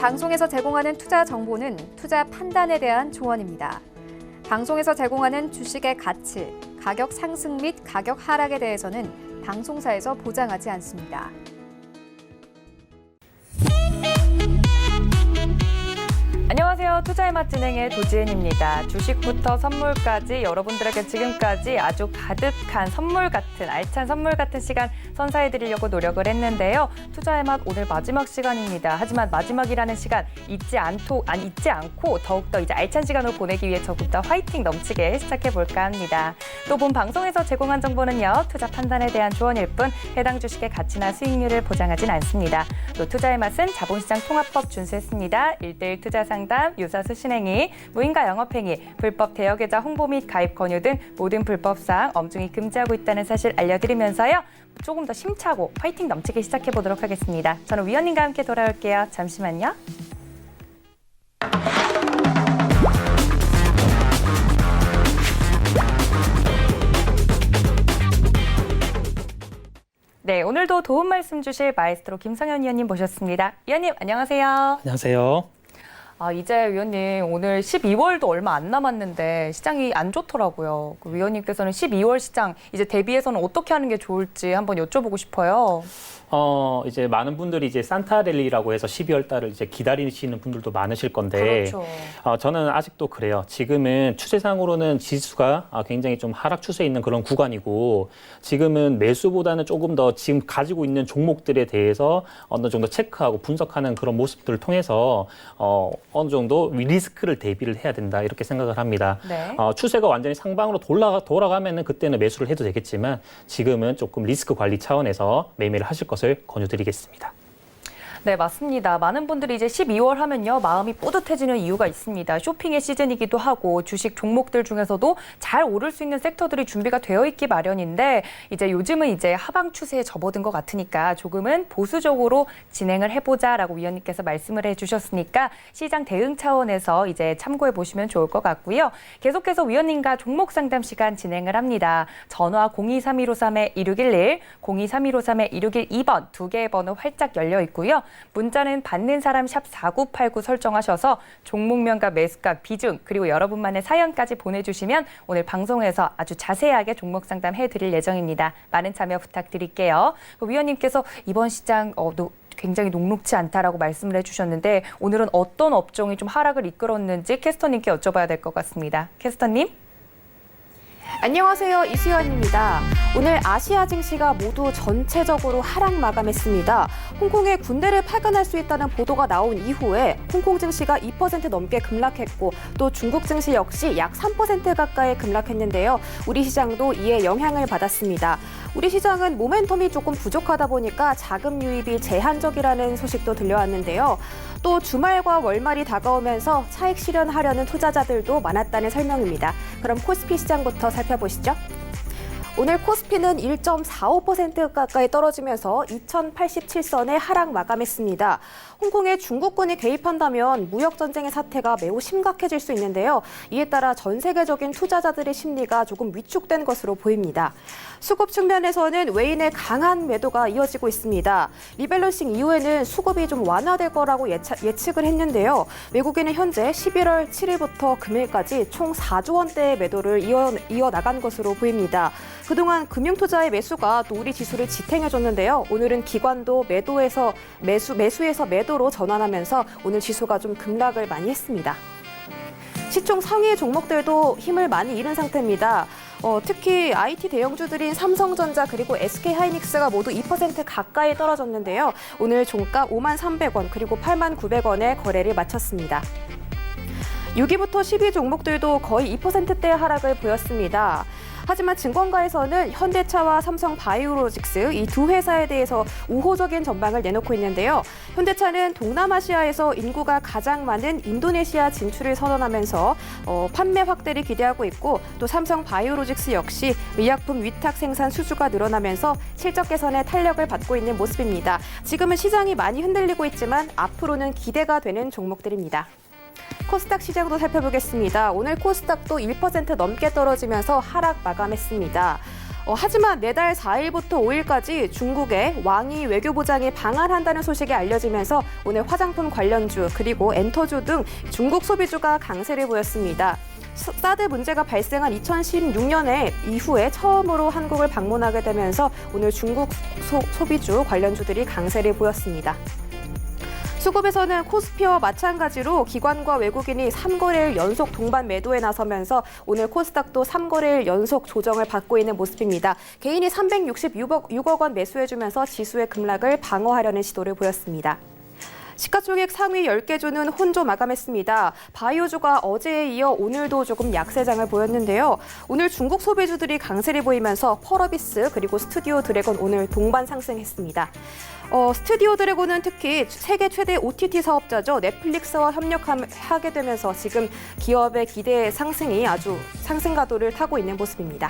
방송에서 제공하는 투자 정보는 투자 판단에 대한 조언입니다. 방송에서 제공하는 주식의 가치, 가격 상승 및 가격 하락에 대해서는 방송사에서 보장하지 않습니다. 안녕하세요. 투자의 맛 진행의 도지은입니다. 주식부터 선물까지 여러분들에게 지금까지 아주 가득한 선물 같은 알찬 선물 같은 시간 선사해드리려고 노력을 했는데요. 투자의 맛 오늘 마지막 시간입니다. 하지만 마지막이라는 시간 잊지 않고 더욱더 이제 알찬 시간을 보내기 위해 조금 더 화이팅 넘치게 시작해볼까 합니다. 또 본 방송에서 제공한 정보는요. 투자 판단에 대한 조언일 뿐 해당 주식의 가치나 수익률을 보장하진 않습니다. 또 투자의 맛은 자본시장 통합법 준수했습니다. 1:1 투자 상담, 유사수 신행위, 무인가 영업행위, 불법 대여계좌 홍보 및 가입 권유 등 모든 불법사항 엄중히 금지하고 있다는 사실 알려드리면서요. 조금 더 심차고 파이팅 넘치게 시작해보도록 하겠습니다. 저는 위원님과 함께 돌아올게요. 잠시만요. 네, 오늘도 도움 말씀 주실 마에스트로 김성현 위원님 모셨습니다. 위원님, 안녕하세요. 안녕하세요. 이제 위원님 오늘 12월도 얼마 안 남았는데 시장이 안 좋더라고요. 위원님께서는 12월 시장 이제 대비해서는 어떻게 하는 게 좋을지 한번 여쭤보고 싶어요. 이제 많은 분들이 이제 산타랠리라고 해서 12월 달을 이제 기다리시는 분들도 많으실 건데, 그렇죠. 저는 아직도 그래요. 지금은 추세상으로는 지수가 굉장히 좀 하락 추세에 있는 그런 구간이고, 지금은 매수보다는 조금 더 지금 가지고 있는 종목들에 대해서 어느 정도 체크하고 분석하는 그런 모습들을 통해서 어느 정도 리스크를 대비를 해야 된다 이렇게 생각을 합니다. 네. 추세가 완전히 상방으로 돌아가면은 그때는 매수를 해도 되겠지만 지금은 조금 리스크 관리 차원에서 매매를 하실 것을 권유드리겠습니다. 네, 맞습니다. 많은 분들이 이제 12월 하면요, 마음이 뿌듯해지는 이유가 있습니다. 쇼핑의 시즌이기도 하고 주식 종목들 중에서도 잘 오를 수 있는 섹터들이 준비가 되어 있기 마련인데 이제 요즘은 이제 하방 추세에 접어든 것 같으니까 조금은 보수적으로 진행을 해보자라고 위원님께서 말씀을 해주셨으니까 시장 대응 차원에서 이제 참고해 보시면 좋을 것 같고요. 계속해서 위원님과 종목 상담 시간 진행을 합니다. 전화 023153-2611, 023153-2612번 두 개의 번호 활짝 열려 있고요. 문자는 받는 사람 샵 4989 설정하셔서 종목명과 매수가 비중 그리고 여러분만의 사연까지 보내주시면 오늘 방송에서 아주 자세하게 종목 상담 해드릴 예정입니다. 많은 참여 부탁드릴게요. 위원님께서 이번 시장 굉장히 녹록지 않다라고 말씀을 해주셨는데 오늘은 어떤 업종이 좀 하락을 이끌었는지 캐스터님께 여쭤봐야 될 것 같습니다. 캐스터님. 안녕하세요. 이수연입니다. 오늘 아시아 증시가 모두 전체적으로 하락 마감했습니다. 홍콩에 군대를 파견할 수 있다는 보도가 나온 이후에 홍콩 증시가 2% 넘게 급락했고 또 중국 증시 역시 약 3% 가까이 급락했는데요. 우리 시장도 이에 영향을 받았습니다. 우리 시장은 모멘텀이 조금 부족하다 보니까 자금 유입이 제한적이라는 소식도 들려왔는데요. 또 주말과 월말이 다가오면서 차익 실현하려는 투자자들도 많았다는 설명입니다. 그럼 코스피 시장부터 살펴보시죠. 오늘 코스피는 1.45% 가까이 떨어지면서 2087선에 하락 마감했습니다. 홍콩에 중국군이 개입한다면 무역전쟁의 사태가 매우 심각해질 수 있는데요. 이에 따라 전 세계적인 투자자들의 심리가 조금 위축된 것으로 보입니다. 수급 측면에서는 외인의 강한 매도가 이어지고 있습니다. 리밸런싱 이후에는 수급이 좀 완화될 거라고 예측을 했는데요. 외국인은 현재 11월 7일부터 금일까지 총 4조 원대의 매도를 이어나간 것으로 보입니다. 그동안 금융투자의 매수가 또 우리 지수를 지탱해줬는데요. 오늘은 기관도 매수에서 매도로 전환하면서 오늘 지수가 좀 급락을 많이 했습니다. 시총 상위 종목들도 힘을 많이 잃은 상태입니다. 특히 IT 대형주들인 삼성전자 그리고 SK하이닉스가 모두 2% 가까이 떨어졌는데요. 오늘 종가 53,300원 그리고 89,900원에 거래를 마쳤습니다. 6위부터 10위 종목들도 거의 2%대의 하락을 보였습니다. 하지만 증권가에서는 현대차와 삼성바이오로직스 이 두 회사에 대해서 우호적인 전망을 내놓고 있는데요. 현대차는 동남아시아에서 인구가 가장 많은 인도네시아 진출을 선언하면서 판매 확대를 기대하고 있고 또 삼성바이오로직스 역시 의약품 위탁 생산 수주가 늘어나면서 실적 개선에 탄력을 받고 있는 모습입니다. 지금은 시장이 많이 흔들리고 있지만 앞으로는 기대가 되는 종목들입니다. 코스닥 시장도 살펴보겠습니다. 오늘 코스닥도 1% 넘게 떨어지면서 하락 마감했습니다. 하지만 내달 4일부터 5일까지 중국의 왕이 외교부장이 방한한다는 소식이 알려지면서 오늘 화장품 관련주 그리고 엔터주 등 중국 소비주가 강세를 보였습니다. 사드 문제가 발생한 2016년에 이후에 처음으로 한국을 방문하게 되면서 오늘 중국 소비주 관련주들이 강세를 보였습니다. 수급에서는 코스피와 마찬가지로 기관과 외국인이 3거래일 연속 동반 매도에 나서면서 오늘 코스닥도 3거래일 연속 조정을 받고 있는 모습입니다. 개인이 366억 원 매수해주면서 지수의 급락을 방어하려는 시도를 보였습니다. 시가총액 상위 10개주는 혼조 마감했습니다. 바이오주가 어제에 이어 오늘도 조금 약세장을 보였는데요. 오늘 중국 소비주들이 강세를 보이면서 펄어비스 그리고 스튜디오 드래곤 오늘 동반 상승했습니다. 스튜디오 드래곤은 특히 세계 최대 OTT 사업자죠. 넷플릭스와 협력하게 되면서 지금 기업의 기대 상승이 아주 상승 가도를 타고 있는 모습입니다.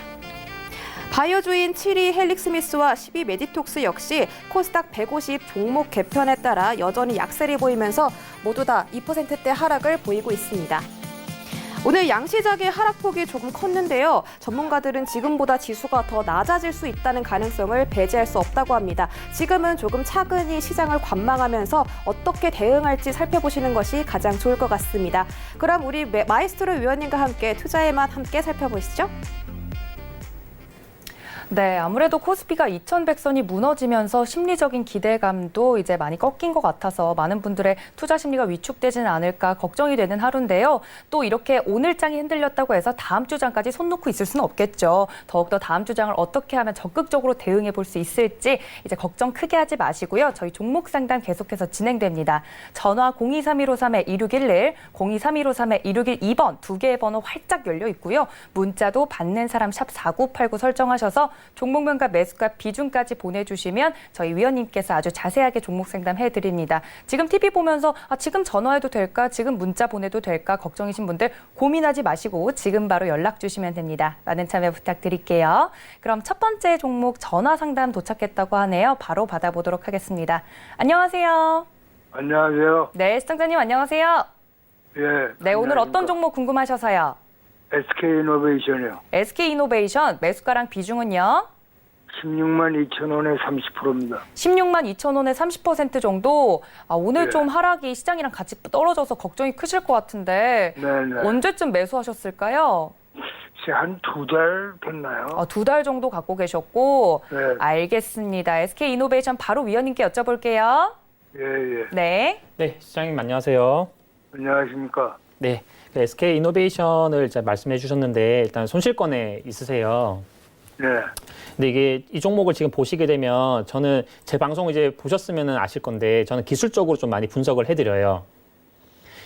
바이오주인 7위 헬릭스미스와 10위 메디톡스 역시 코스닥 150 종목 개편에 따라 여전히 약세를 보이면서 모두 다 2%대 하락을 보이고 있습니다. 오늘 양시장의 하락폭이 조금 컸는데요. 전문가들은 지금보다 지수가 더 낮아질 수 있다는 가능성을 배제할 수 없다고 합니다. 지금은 조금 차근히 시장을 관망하면서 어떻게 대응할지 살펴보시는 것이 가장 좋을 것 같습니다. 그럼 우리 마이스트로 위원님과 함께 투자의 맛 함께 살펴보시죠. 네, 아무래도 코스피가 2100선이 무너지면서 심리적인 기대감도 이제 많이 꺾인 것 같아서 많은 분들의 투자 심리가 위축되지는 않을까 걱정이 되는 하루인데요. 또 이렇게 오늘 장이 흔들렸다고 해서 다음 주 장까지 손 놓고 있을 수는 없겠죠. 더욱더 다음 주 장을 어떻게 하면 적극적으로 대응해 볼 수 있을지 이제 걱정 크게 하지 마시고요. 저희 종목 상담 계속해서 진행됩니다. 전화 023153-2611, 023153-2612번 두 개의 번호 활짝 열려 있고요. 문자도 받는 사람 샵 4989 설정하셔서 종목명과 매수가 비중까지 보내주시면 저희 위원님께서 아주 자세하게 종목 상담해드립니다. 지금 TV 보면서 지금 전화해도 될까? 지금 문자 보내도 될까? 걱정이신 분들 고민하지 마시고 지금 바로 연락 주시면 됩니다. 많은 참여 부탁드릴게요. 그럼 첫 번째 종목 전화 상담 도착했다고 하네요. 바로 받아보도록 하겠습니다. 안녕하세요. 안녕하세요. 네, 시청자님 안녕하세요. 예. 네, 오늘 어떤 종목 궁금하셔서요? SK이노베이션이요. SK이노베이션 매수가랑 비중은요? 16만 2천 원에 30%입니다. 16만 2천 원에 30% 정도. 오늘 네. 좀 하락이 시장이랑 같이 떨어져서 걱정이 크실 것 같은데 네네. 언제쯤 매수하셨을까요? 한 2달 됐나요? 2달 정도 갖고 계셨고. 네. 알겠습니다. SK이노베이션 바로 위원님께 여쭤볼게요. 예. 네. 네, 시장님 안녕하세요. 안녕하십니까? 네, SK 이노베이션을 이제 말씀해 주셨는데 일단 손실권에 있으세요. 네. 근데 이게 이 종목을 지금 보시게 되면 저는 제 방송 이제 보셨으면 아실 건데 저는 기술적으로 좀 많이 분석을 해드려요.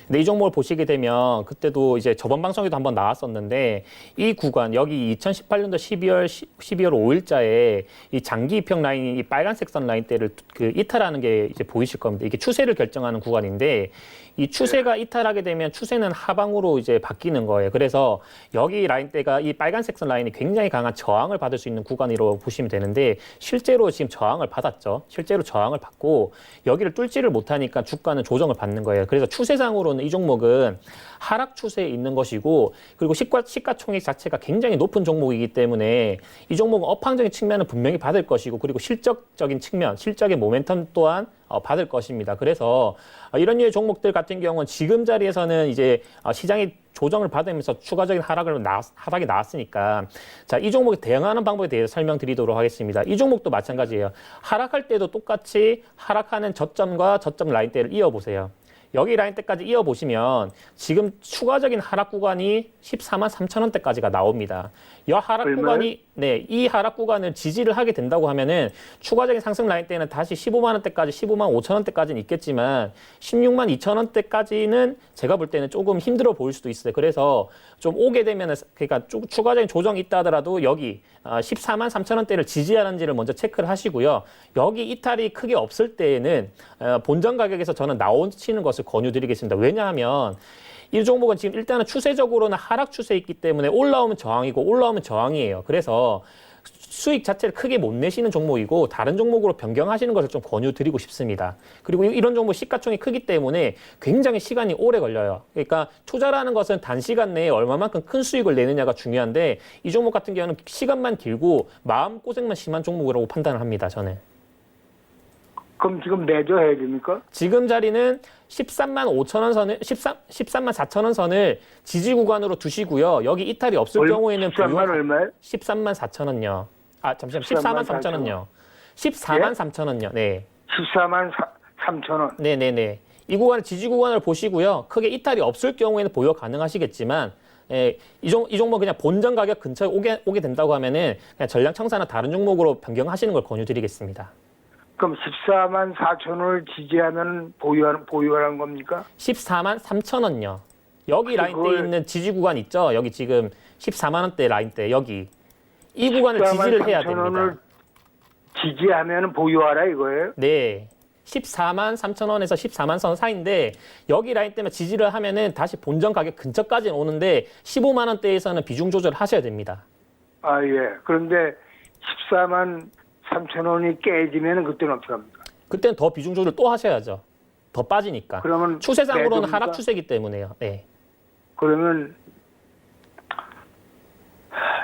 근데 이 종목을 보시게 되면 그때도 이제 저번 방송에도 한번 나왔었는데 이 구간 여기 2018년도 12월 5일자에 이 장기 입형 라인이 이 빨간색 선 라인대를 그 이탈하는 게 이제 보이실 겁니다. 이게 추세를 결정하는 구간인데 이 추세가 이탈하게 되면 추세는 하방으로 이제 바뀌는 거예요. 그래서 여기 라인대가 이 빨간색 선 라인이 굉장히 강한 저항을 받을 수 있는 구간이라고 보시면 되는데 실제로 지금 저항을 받았죠. 실제로 저항을 받고 여기를 뚫지를 못하니까 주가는 조정을 받는 거예요. 그래서 추세상으로는 이 종목은 하락 추세에 있는 것이고 그리고 시가총액 자체가 굉장히 높은 종목이기 때문에 이 종목은 업황적인 측면은 분명히 받을 것이고 그리고 실적적인 측면, 실적의 모멘텀 또한 받을 것입니다. 그래서 이런 류의 종목들 같은 경우는 지금 자리에서는 이제 시장이 조정을 받으면서 추가적인 하락이 나왔으니까 자, 이 종목에 대응하는 방법에 대해서 설명드리도록 하겠습니다. 이 종목도 마찬가지예요. 하락할 때도 똑같이 하락하는 저점과 저점 라인대를 이어보세요. 여기 라인대까지 이어보시면 지금 추가적인 하락 구간이 14만 3천 원대까지가 나옵니다. 이 하락 구간이 이 하락 구간을 지지를 하게 된다고 하면은 추가적인 상승 라인대는 다시 15만 원대까지 15만 5천 원대까지는 있겠지만 16만 2천 원대까지는 제가 볼 때는 조금 힘들어 보일 수도 있어요. 그래서 좀 오게 되면은 그러니까 추가적인 조정이 있다 하더라도 여기 14만 3천 원대를 지지하는지를 먼저 체크를 하시고요. 여기 이탈이 크게 없을 때에는 본전 가격에서 저는 나오시는 것을 권유드리겠습니다. 왜냐하면 이 종목은 지금 일단은 추세적으로는 하락 추세에 있기 때문에 올라오면 저항이고 올라오면 저항이에요. 그래서 수익 자체를 크게 못 내시는 종목이고 다른 종목으로 변경하시는 것을 좀 권유드리고 싶습니다. 그리고 이런 종목 시가총이 크기 때문에 굉장히 시간이 오래 걸려요. 그러니까 투자라는 것은 단시간 내에 얼마만큼 큰 수익을 내느냐가 중요한데 이 종목 같은 경우는 시간만 길고 마음고생만 심한 종목이라고 판단을 합니다. 저는. 그럼 지금 매도해야 됩니까? 지금 자리는 13만 5천 원 선을 13만 4천 원 선을 지지 구간으로 두시고요. 여기 이탈이 없을 경우에는 13만 얼마에? 13만 4천 원요. 아, 잠시만. 14만 3천 원요. 14만 3천 원요. 네. 14만 3천 원. 네, 네, 네. 이 구간을 지지 구간을 보시고요. 크게 이탈이 없을 경우에는 보유 가능하시겠지만 이 종목 그냥 본전 가격 근처에 오게 된다고 하면은 그냥 전량 청산이나 다른 종목으로 변경하시는 걸 권유드리겠습니다. 그럼 14만 4천 원을 지지하면 보유하는 겁니까? 14만 3천 원요. 여기 라인대에 그걸- 있는 지지 구간 있죠? 여기 지금 14만 원대 라인대 여기. 이 구간을 14만 지지를 해야 3천 됩니다. 원을 지지하면 보유하라 이거예요? 네. 14만 3천 원에서 14만 선 사이인데 여기 라인 때문에 지지를 하면은 다시 본전 가격 근처까지는 오는데 15만 원대에서는 비중 조절을 하셔야 됩니다. 아, 예. 그런데 14만 3천 원이 깨지면 그때는 어떻게 합니까? 그때는 더 비중 조절 또 하셔야죠. 더 빠지니까. 그러면 추세상으로는 매도입니까? 하락 추세이기 때문에요. 네. 그러면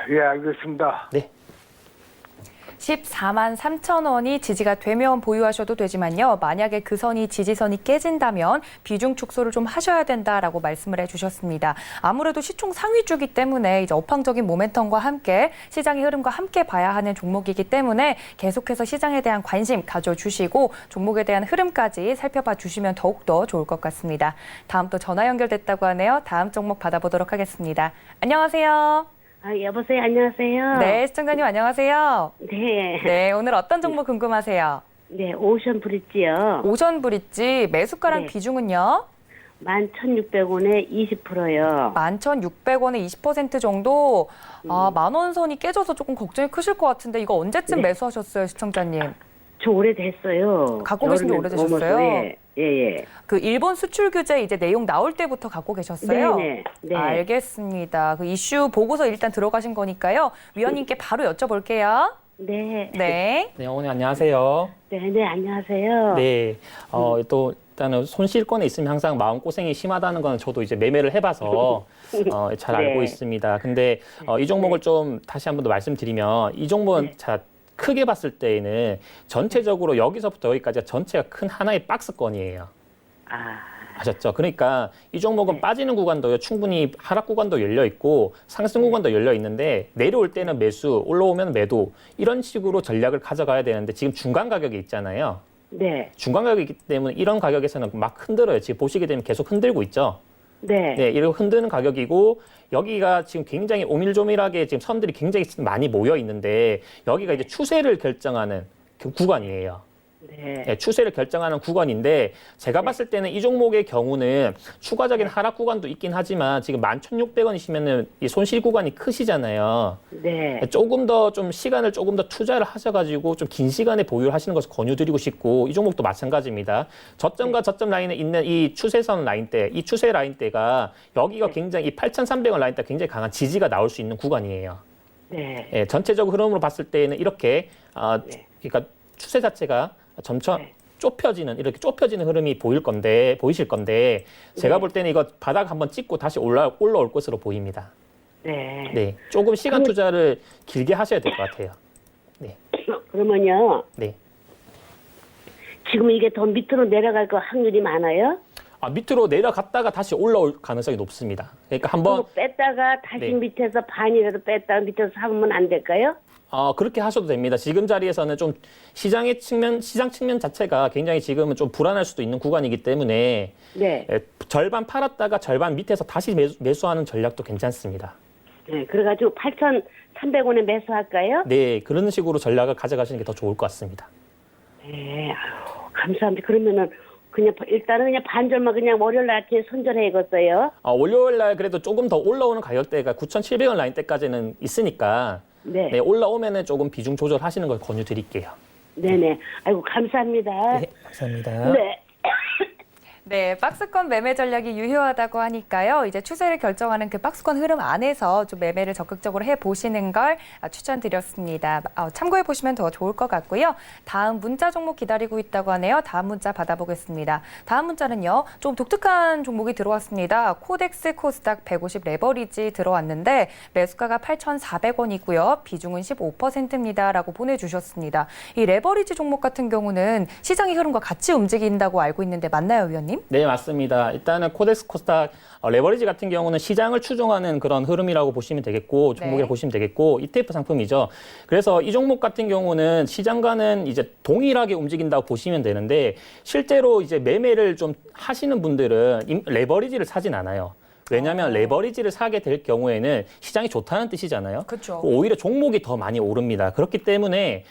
예, 알겠습니다. 네. 14만 3천 원이 지지가 되면 보유하셔도 되지만요. 만약에 그 선이 지지선이 깨진다면 비중 축소를 좀 하셔야 된다라고 말씀을 해주셨습니다. 아무래도 시총 상위주기 때문에 이제 업황적인 모멘텀과 함께 시장의 흐름과 함께 봐야 하는 종목이기 때문에 계속해서 시장에 대한 관심 가져주시고 종목에 대한 흐름까지 살펴봐 주시면 더욱더 좋을 것 같습니다. 다음 또 전화 연결됐다고 하네요. 다음 종목 받아보도록 하겠습니다. 안녕하세요. 아, 여보세요. 안녕하세요. 네, 시청자님 안녕하세요. 네. 네, 오늘 어떤 종목 궁금하세요? 네, 오션 브릿지요. 오션 브릿지 매수가랑 네. 비중은요? 11,600원에 20%요. 11,600원에 20% 정도. 아, 만원 선이 깨져서 조금 걱정이 크실 것 같은데 이거 언제쯤 네. 매수하셨어요, 시청자님? 저 오래됐어요. 갖고 계신 지 여름에 오래되셨어요? 넘어서, 예, 예. 그 일본 수출 규제 이제 내용 나올 때부터 갖고 계셨어요? 네네. 네. 알겠습니다. 그 이슈 보고서 일단 들어가신 거니까요. 위원님께 바로 여쭤볼게요. 네. 네. 네, 어머니 안녕하세요. 네, 안녕하세요. 네. 또 일단은 손실권에 있으면 항상 마음고생이 심하다는 건 저도 이제 매매를 해봐서 잘 알고 네. 있습니다. 근데 이 종목을 좀 다시 한 번 더 말씀드리면 이 종목은 네. 자 크게 봤을 때에는 전체적으로 여기서부터 여기까지가 전체가 큰 하나의 박스권이에요. 아, 아셨죠? 그러니까 이 종목은 네. 빠지는 구간도 충분히 하락 구간도 열려 있고 상승 구간도 열려 있는데 내려올 때는 매수, 올라오면 매도 이런 식으로 전략을 가져가야 되는데 지금 중간 가격에 있잖아요. 네. 중간 가격이기 때문에 이런 가격에서는 막 흔들어요. 지금 보시게 되면 계속 흔들고 있죠. 네. 네, 이렇게 흔드는 가격이고 여기가 지금 굉장히 오밀조밀하게 지금 선들이 굉장히 많이 모여 있는데 여기가 이제 추세를 결정하는 그 구간이에요. 네. 네, 추세를 결정하는 구간인데 제가 봤을 때는 이 종목의 경우는 추가적인 하락 구간도 있긴 하지만 지금 11,600원이시면은 이 손실 구간이 크시잖아요. 네. 조금 더 좀 시간을 조금 더 투자를 하셔가지고 좀 긴 시간에 보유를 하시는 것을 권유드리고 싶고 이 종목도 마찬가지입니다. 저점과 저점 라인에 있는 이 추세선 라인대, 이 추세 라인대가 여기가 굉장히 이 8,300원 라인대 굉장히 강한 지지가 나올 수 있는 구간이에요. 네. 예, 전체적 흐름으로 봤을 때는 이렇게 네. 그러니까 추세 자체가 점점 네. 이렇게 좁혀지는 흐름이 보이실 건데 제가 네. 볼 때는 이거 바닥 한번 찍고 다시 올라올 것으로 보입니다. 네. 네, 조금 시간 투자를 길게 하셔야 될 것 같아요. 그러면요. 네. 지금 이게 더 밑으로 내려갈 거 확률이 많아요? 밑으로 내려갔다가 다시 올라올 가능성이 높습니다. 그러니까 한번 그리고 뺐다가 다시 네. 밑에서 반이라도 뺐다가 밑에서 사면 안 될까요? 그렇게 하셔도 됩니다. 지금 자리에서는 좀 시장 측면 자체가 굉장히 지금은 좀 불안할 수도 있는 구간이기 때문에 네. 절반 팔았다가 절반 밑에서 다시 매수하는 전략도 괜찮습니다. 네. 그래가지고 8,300원에 매수할까요? 네, 그런 식으로 전략을 가져가시는 게 더 좋을 것 같습니다. 네. 아유, 감사합니다. 그러면은 일단은 그냥 반절만 그냥 월요일 날 아침에 손절해야겠어요. 월요일 날 그래도 조금 더 올라오는 가격대가 9,700원 라인대까지는 있으니까 네. 네, 올라오면은 조금 비중 조절하시는 걸 권유드릴게요. 네네. 아이고, 감사합니다. 네, 감사합니다. 네. 네, 박스권 매매 전략이 유효하다고 하니까요. 이제 추세를 결정하는 그 박스권 흐름 안에서 좀 매매를 적극적으로 해보시는 걸 추천드렸습니다. 참고해보시면 더 좋을 것 같고요. 다음 문자 종목 기다리고 있다고 하네요. 다음 문자 받아보겠습니다. 다음 문자는요. 좀 독특한 종목이 들어왔습니다. 코덱스 코스닥 150 레버리지 들어왔는데 매수가가 8,400원이고요. 비중은 15%입니다. 라고 보내주셨습니다. 이 레버리지 종목 같은 경우는 시장의 흐름과 같이 움직인다고 알고 있는데 맞나요, 위원님? 네, 맞습니다. 일단은 코덱스 코스닥 레버리지 같은 경우는 시장을 추종하는 그런 흐름이라고 보시면 되겠고, 종목이라고 보시면 되겠고, ETF 상품이죠. 그래서 이 종목 같은 경우는 시장과는 이제 동일하게 움직인다고 보시면 되는데, 실제로 이제 매매를 좀 하시는 분들은 레버리지를 사진 않아요. 왜냐하면 레버리지를 사게 될 경우에는 시장이 좋다는 뜻이잖아요. 그렇죠. 오히려 종목이 더 많이 오릅니다. 그렇기 때문에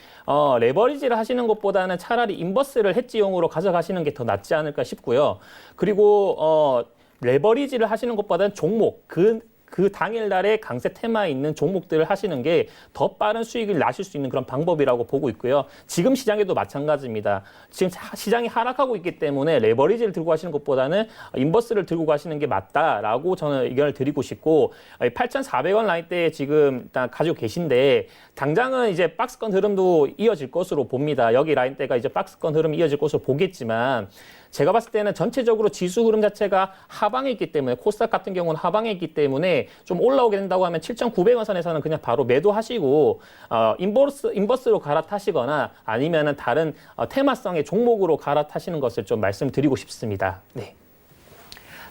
레버리지를 하시는 것보다는 차라리 인버스를 헤지용으로 가져가시는 게 더 낫지 않을까 싶고요. 그리고 레버리지를 하시는 것보다는 종목, 그 당일날에 강세 테마에 있는 종목들을 하시는 게 더 빠른 수익을 나실 수 있는 그런 방법이라고 보고 있고요. 지금 시장에도 마찬가지입니다. 지금 시장이 하락하고 있기 때문에 레버리지를 들고 가시는 것보다는 인버스를 들고 가시는 게 맞다라고 저는 의견을 드리고 싶고, 8,400원 라인대에 지금 일단 가지고 계신데 당장은 이제 박스권 흐름도 이어질 것으로 봅니다. 여기 라인대가 이제 박스권 흐름이 이어질 것으로 보겠지만, 제가 봤을 때는 전체적으로 지수 흐름 자체가 하방에 있기 때문에, 코스닥 같은 경우는 하방에 있기 때문에 좀 올라오게 된다고 하면 7,900원 선에서는 그냥 바로 매도하시고 인버스로 갈아타시거나 아니면은 다른 테마성의 종목으로 갈아타시는 것을 좀 말씀드리고 싶습니다. 네.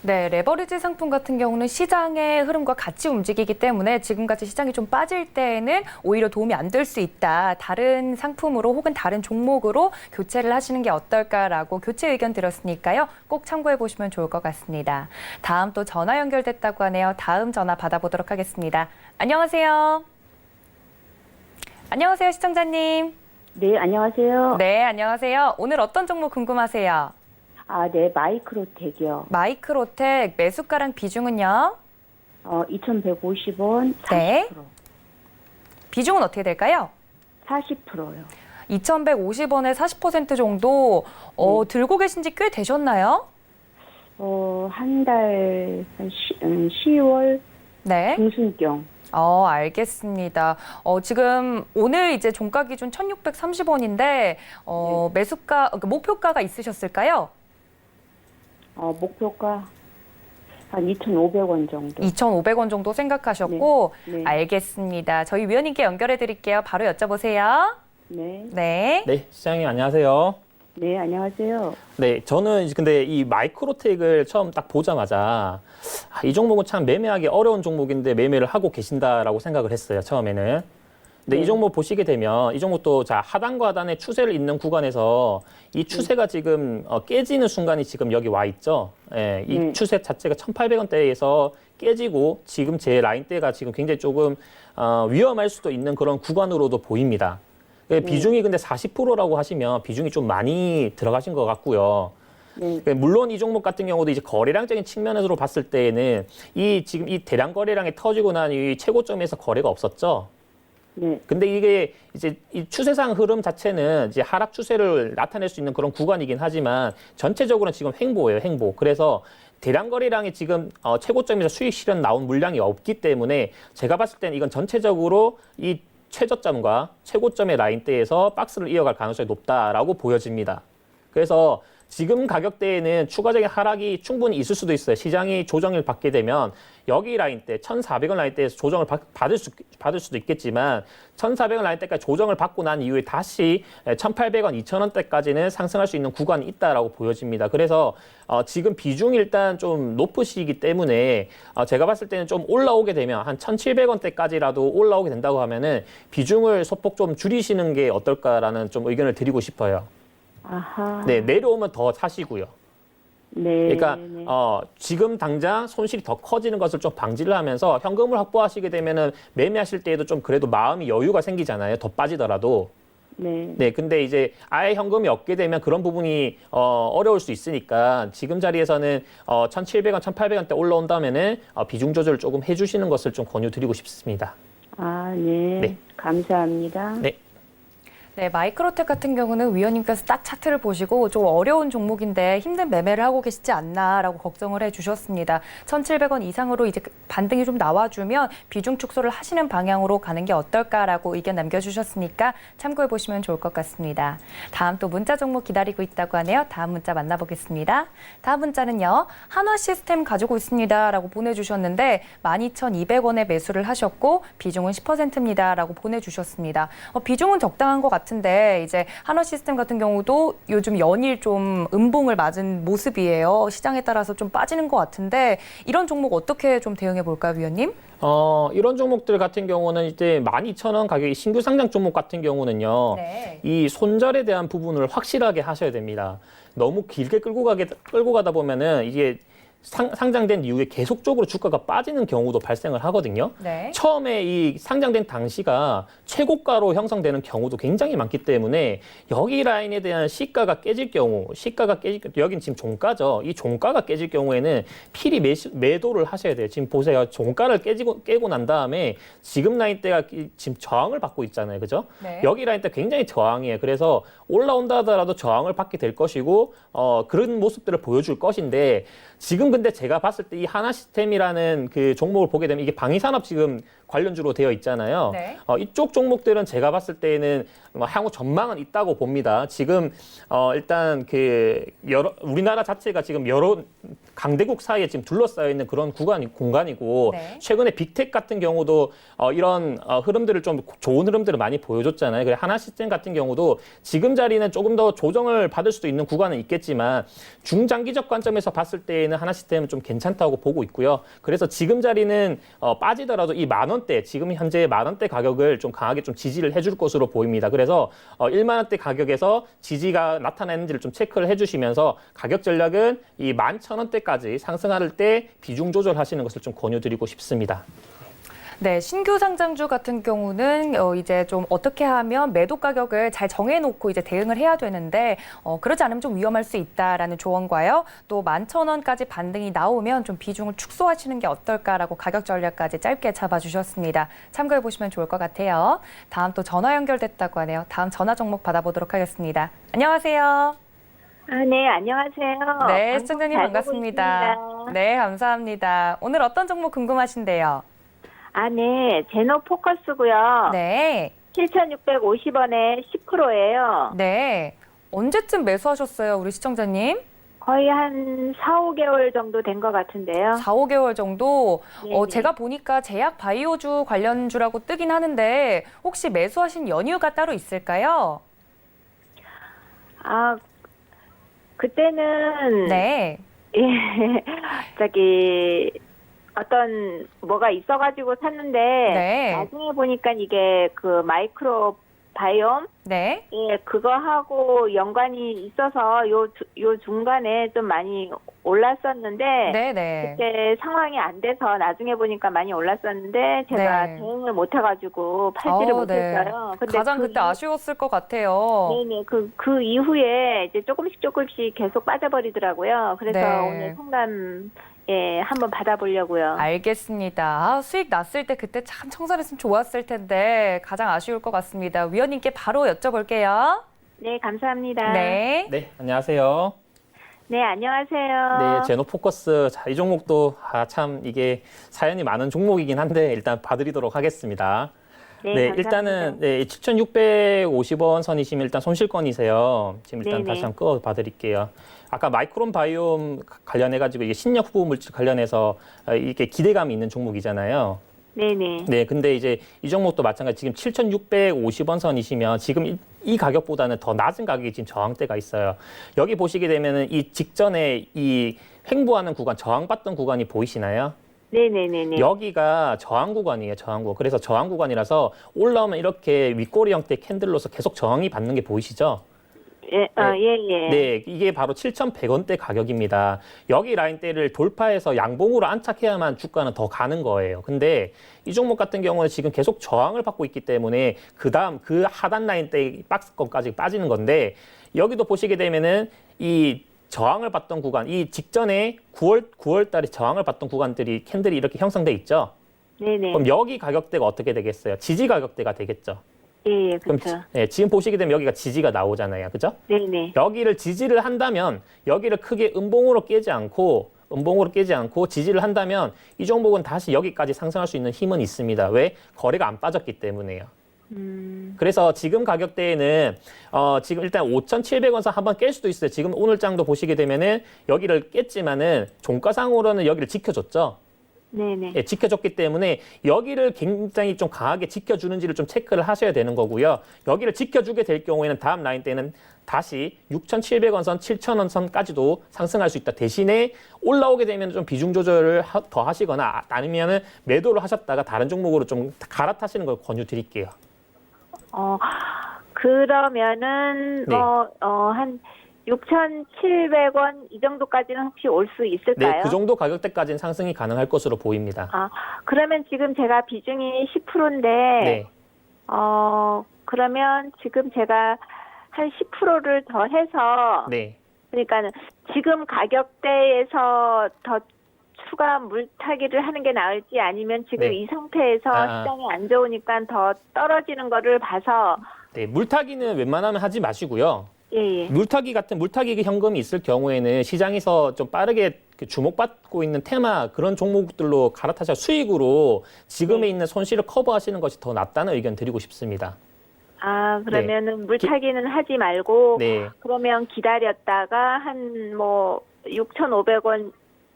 네, 레버리지 상품 같은 경우는 시장의 흐름과 같이 움직이기 때문에 지금같이 시장이 좀 빠질 때에는 오히려 도움이 안 될 수 있다. 다른 상품으로 혹은 다른 종목으로 교체를 하시는 게 어떨까라고 교체 의견 드렸으니까요. 꼭 참고해 보시면 좋을 것 같습니다. 다음 또 전화 연결됐다고 하네요. 다음 전화 받아보도록 하겠습니다. 안녕하세요. 안녕하세요, 시청자님. 네, 안녕하세요. 네, 안녕하세요. 오늘 어떤 종목 궁금하세요? 네, 마이크로텍이요. 마이크로텍 매수가랑 비중은요? 2,150원 40%. 네. 비중은 어떻게 될까요? 40%요. 2,150원에 40% 정도 들고 계신 지 꽤 되셨나요? 한 달, 10월 네. 중순경. 알겠습니다. 지금 오늘 이제 종가 기준 1,630원인데 매수가, 그러니까 목표가가 있으셨을까요? 목표가 한 2,500원 정도. 2,500원 정도 생각하셨고, 네. 네. 알겠습니다. 저희 위원님께 연결해 드릴게요. 바로 여쭤보세요. 네. 네. 네, 시장님 안녕하세요. 네, 안녕하세요. 네, 저는 근데 이 마이크로텍을 처음 딱 보자마자 이 종목은 참 매매하기 어려운 종목인데 매매를 하고 계신다라고 생각을 했어요, 처음에는. 근데 이 종목 보시게 되면 이 종목도 하단과 하단의 추세를 잇는 구간에서 이 추세가 지금 깨지는 순간이 지금 여기 와 있죠. 예, 이 추세 자체가 1,800원대에서 깨지고 지금 제 라인대가 지금 굉장히 조금 위험할 수도 있는 그런 구간으로도 보입니다. 비중이 근데 40%라고 하시면 비중이 좀 많이 들어가신 것 같고요. 물론 이 종목 같은 경우도 이제 거래량적인 측면으로 봤을 때에는 지금 이 대량 거래량이 터지고 난 이 최고점에서 거래가 없었죠. 네. 근데 이게 이제 이 추세상 흐름 자체는 이제 하락 추세를 나타낼 수 있는 그런 구간이긴 하지만 전체적으로는 지금 횡보예요, 횡보. 그래서 대량 거래량이 지금 최고점에서 수익 실현 나온 물량이 없기 때문에 제가 봤을 때는 이건 전체적으로 이 최저점과 최고점의 라인대에서 박스를 이어갈 가능성이 높다라고 보여집니다. 그래서 지금 가격대에는 추가적인 하락이 충분히 있을 수도 있어요. 시장이 조정을 받게 되면 여기 라인대 1,400원 라인대에서 조정을 받을 수도 있겠지만 1,400원 라인대까지 조정을 받고 난 이후에 다시 1,800원, 2,000원대까지는 상승할 수 있는 구간이 있다라고 보여집니다. 그래서 지금 비중이 일단 좀 높으시기 때문에 제가 봤을 때는 좀 올라오게 되면 한 1,700원대까지라도 올라오게 된다고 하면은 비중을 소폭 좀 줄이시는 게 어떨까라는 좀 의견을 드리고 싶어요. 아하. 네, 내려오면 더 사시고요. 네. 그러니까 지금 당장 손실이 더 커지는 것을 좀 방지를 하면서 현금을 확보하시게 되면은 매매하실 때에도 좀 그래도 마음이 여유가 생기잖아요. 더 빠지더라도. 네. 네, 근데 이제 아예 현금이 없게 되면 그런 부분이 어려울 수 있으니까 지금 자리에서는 1,700원, 1,800원대 올라온다면은 비중 조절을 조금 해주시는 것을 좀 권유드리고 싶습니다. 네. 네. 감사합니다. 네. 네, 마이크로텍 같은 경우는 위원님께서 딱 차트를 보시고 좀 어려운 종목인데 힘든 매매를 하고 계시지 않나라고 걱정을 해주셨습니다. 1,700원 이상으로 이제 반등이 좀 나와주면 비중 축소를 하시는 방향으로 가는 게 어떨까라고 의견 남겨주셨으니까 참고해 보시면 좋을 것 같습니다. 다음 또 문자 종목 기다리고 있다고 하네요. 다음 문자 만나보겠습니다. 다음 문자는요. 한화 시스템 가지고 있습니다라고 보내주셨는데 12,200원에 매수를 하셨고 비중은 10%입니다라고 보내주셨습니다. 비중은 적당한 것 같은데 이제 한화 시스템 같은 경우도 요즘 연일 좀 음봉을 맞은 모습이에요. 시장에 따라서 좀 빠지는 것 같은데 이런 종목 어떻게 좀 대응해 볼까요, 위원님? 이런 종목들 같은 경우는 이제 12,000원 가격이 신규 상장 종목 같은 경우는요. 네. 이 손절에 대한 부분을 확실하게 하셔야 됩니다. 너무 길게 끌고 가다 보면은 이게 상장된 이후에 계속적으로 주가가 빠지는 경우도 발생을 하거든요. 네. 처음에 이 상장된 당시가 최고가로 형성되는 경우도 굉장히 많기 때문에 여기 라인에 대한 시가가 깨질 경우, 여긴 지금 종가죠. 이 종가가 깨질 경우에는 필히 매도를 하셔야 돼요. 지금 보세요. 종가를 깨고 난 다음에 지금 라인대가 지금 저항을 받고 있잖아요. 그죠? 네. 여기 라인대 굉장히 저항이에요. 그래서 올라온다 하더라도 저항을 받게 될 것이고, 그런 모습들을 보여줄 것인데, 지금 근데 제가 봤을 때 이 하나시스템이라는 그 종목을 보게 되면 이게 방위산업 지금 관련주로 되어 있잖아요. 네. 이쪽 종목들은 제가 봤을 때는 향후 전망은 있다고 봅니다. 지금 일단 그 우리나라 자체가 지금 여러 강대국 사이에 지금 둘러싸여 있는 그런 공간이고 네. 최근에 빅텍 같은 경우도 이런 흐름들을 좀 좋은 흐름들을 많이 보여줬잖아요. 그래 하나시스템 같은 경우도 지금 자리는 조금 더 조정을 받을 수도 있는 구간은 있겠지만 중장기적 관점에서 봤을 때에는 하나시스템은 좀 괜찮다고 보고 있고요. 그래서 지금 자리는 빠지더라도 이 10,000원대 지금 현재 10,000원대 가격을 좀 강하게 좀 지지를 해줄 것으로 보입니다. 그래서 10,000원대 가격에서 지지가 나타나는지를 좀 체크를 해주시면서 가격 전략은 이 11,000원대까지 상승할 때 비중 조절하시는 것을 좀 권유드리고 싶습니다. 네, 신규 상장주 같은 경우는 이제 좀 어떻게 하면 매도 가격을 잘 정해놓고 이제 대응을 해야 되는데 그러지 않으면 좀 위험할 수 있다라는 조언과요. 또 11,000원까지 반등이 나오면 좀 비중을 축소하시는 게 어떨까라고 가격 전략까지 짧게 잡아주셨습니다. 참고해 보시면 좋을 것 같아요. 다음 또 전화 연결됐다고 하네요. 다음 전화 종목 받아보도록 하겠습니다. 안녕하세요. 네, 안녕하세요. 네, 방송 시청자님 잘 반갑습니다. 보고 있습니다. 네, 감사합니다. 오늘 어떤 종목 궁금하신데요? 네, 제노 포커스고요. 네. 7,650원에 10%예요. 네. 언제쯤 매수하셨어요, 우리 시청자님? 거의 한 4, 5개월 정도 된 것 같은데요. 4, 5개월 정도. 네네. 제가 보니까 제약 바이오주 관련주라고 뜨긴 하는데 혹시 매수하신 연유가 따로 있을까요? 그때는 네. 예, 어떤 뭐가 있어가지고 샀는데 네. 나중에 보니까 이게 그 마이크로 바이옴 네. 예, 그거하고 연관이 있어서 요 중간에 좀 많이 올랐었는데 네, 네. 그때 상황이 안 돼서 나중에 보니까 많이 올랐었는데 제가 네. 대응을 못 해가지고 팔지를 못했어요. 근데 가장 그때 아쉬웠을 것 같아요. 네네 그 이후에 이제 조금씩 계속 빠져버리더라고요. 그래서 네. 오늘 상담 한번 받아보려고요. 알겠습니다. 수익 났을 때 그때 참 청산했으면 좋았을 텐데 가장 아쉬울 것 같습니다. 위원님께 바로 여쭤볼게요. 네, 감사합니다. 네. 네, 안녕하세요. 네, 안녕하세요. 네, 제노포커스. 자, 이 종목도 참 이게 사연이 많은 종목이긴 한데 일단 봐드리도록 하겠습니다. 네, 네, 감사합니다. 일단은 7,650원 선이시면 일단 손실권이세요. 지금 일단 네네. 다시 한번 꺼 봐드릴게요. 아까 마이크론 바이옴 관련해가지고 이게 신약 후보 물질 관련해서 이게 기대감이 있는 종목이잖아요. 네네. 네, 근데 이제 이 종목도 마찬가지 지금 7,650원 선이시면 지금 이 가격보다는 더 낮은 가격이 지금 저항대가 있어요. 여기 보시게 되면은 이 직전에 이 횡보하는 구간, 저항받던 구간이 보이시나요? 네네네네. 여기가 저항 구간이에요, 저항 구간. 그래서 저항 구간이라서 올라오면 이렇게 윗꼬리 형태 캔들로서 계속 저항이 받는 게 보이시죠? 예, 예. 네, 이게 바로 7,100원대 가격입니다. 여기 라인대를 돌파해서 양봉으로 안착해야만 주가는 더 가는 거예요. 근데 이 종목 같은 경우는 지금 계속 저항을 받고 있기 때문에 그다음 그 하단 라인대 박스권까지 빠지는 건데 여기도 보시게 되면은 이 저항을 받던 구간, 이 직전에 9월 달에 저항을 받던 구간들이 캔들이 이렇게 형성돼 있죠. 네네. 그럼 여기 가격대가 어떻게 되겠어요? 지지 가격대가 되겠죠. 예, 그럼 그렇죠. 지금 보시게 되면 여기가 지지가 나오잖아요. 그죠? 네네. 여기를 지지를 한다면 여기를 크게 음봉으로 깨지 않고 지지를 한다면 이 종목은 다시 여기까지 상승할 수 있는 힘은 있습니다. 왜? 거래가 안 빠졌기 때문에요. 그래서 지금 가격대에는 지금 일단 5,700원 선 한번 깰 수도 있어요. 지금 오늘 장도 보시게 되면은 여기를 깼지만은 종가상으로는 여기를 지켜줬죠. 네네. 예, 지켜줬기 때문에 여기를 굉장히 좀 강하게 지켜주는지를 좀 체크를 하셔야 되는 거고요. 여기를 지켜주게 될 경우에는 다음 라인 때는 다시 6,700원 선, 7,000원 선까지도 상승할 수 있다. 대신에 올라오게 되면 좀 비중 조절을 더 하시거나 아니면은 매도를 하셨다가 다른 종목으로 좀 갈아타시는 걸 권유드릴게요. 그러면은 네. 한 6,700원 이 정도까지는 혹시 올 수 있을까요? 네, 그 정도 가격대까지는 상승이 가능할 것으로 보입니다. 그러면 지금 제가 비중이 10%인데 네. 그러면 지금 제가 한 10%를 더 해서 네. 그러니까는 지금 가격대에서 더 추가 물타기를 하는 게 나을지 아니면 지금 네. 이 상태에서 시장이 안 좋으니까 더 떨어지는 거를 봐서 네, 물타기는 웬만하면 하지 마시고요. 예. 물타기 현금이 있을 경우에는 시장에서 좀 빠르게 주목받고 있는 테마 그런 종목들로 갈아타셔 수익으로 지금에 있는 손실을 커버하시는 것이 더 낫다는 의견 드리고 싶습니다. 그러면은 물타기는 하지 말고 네. 그러면 기다렸다가 한 뭐 6,500원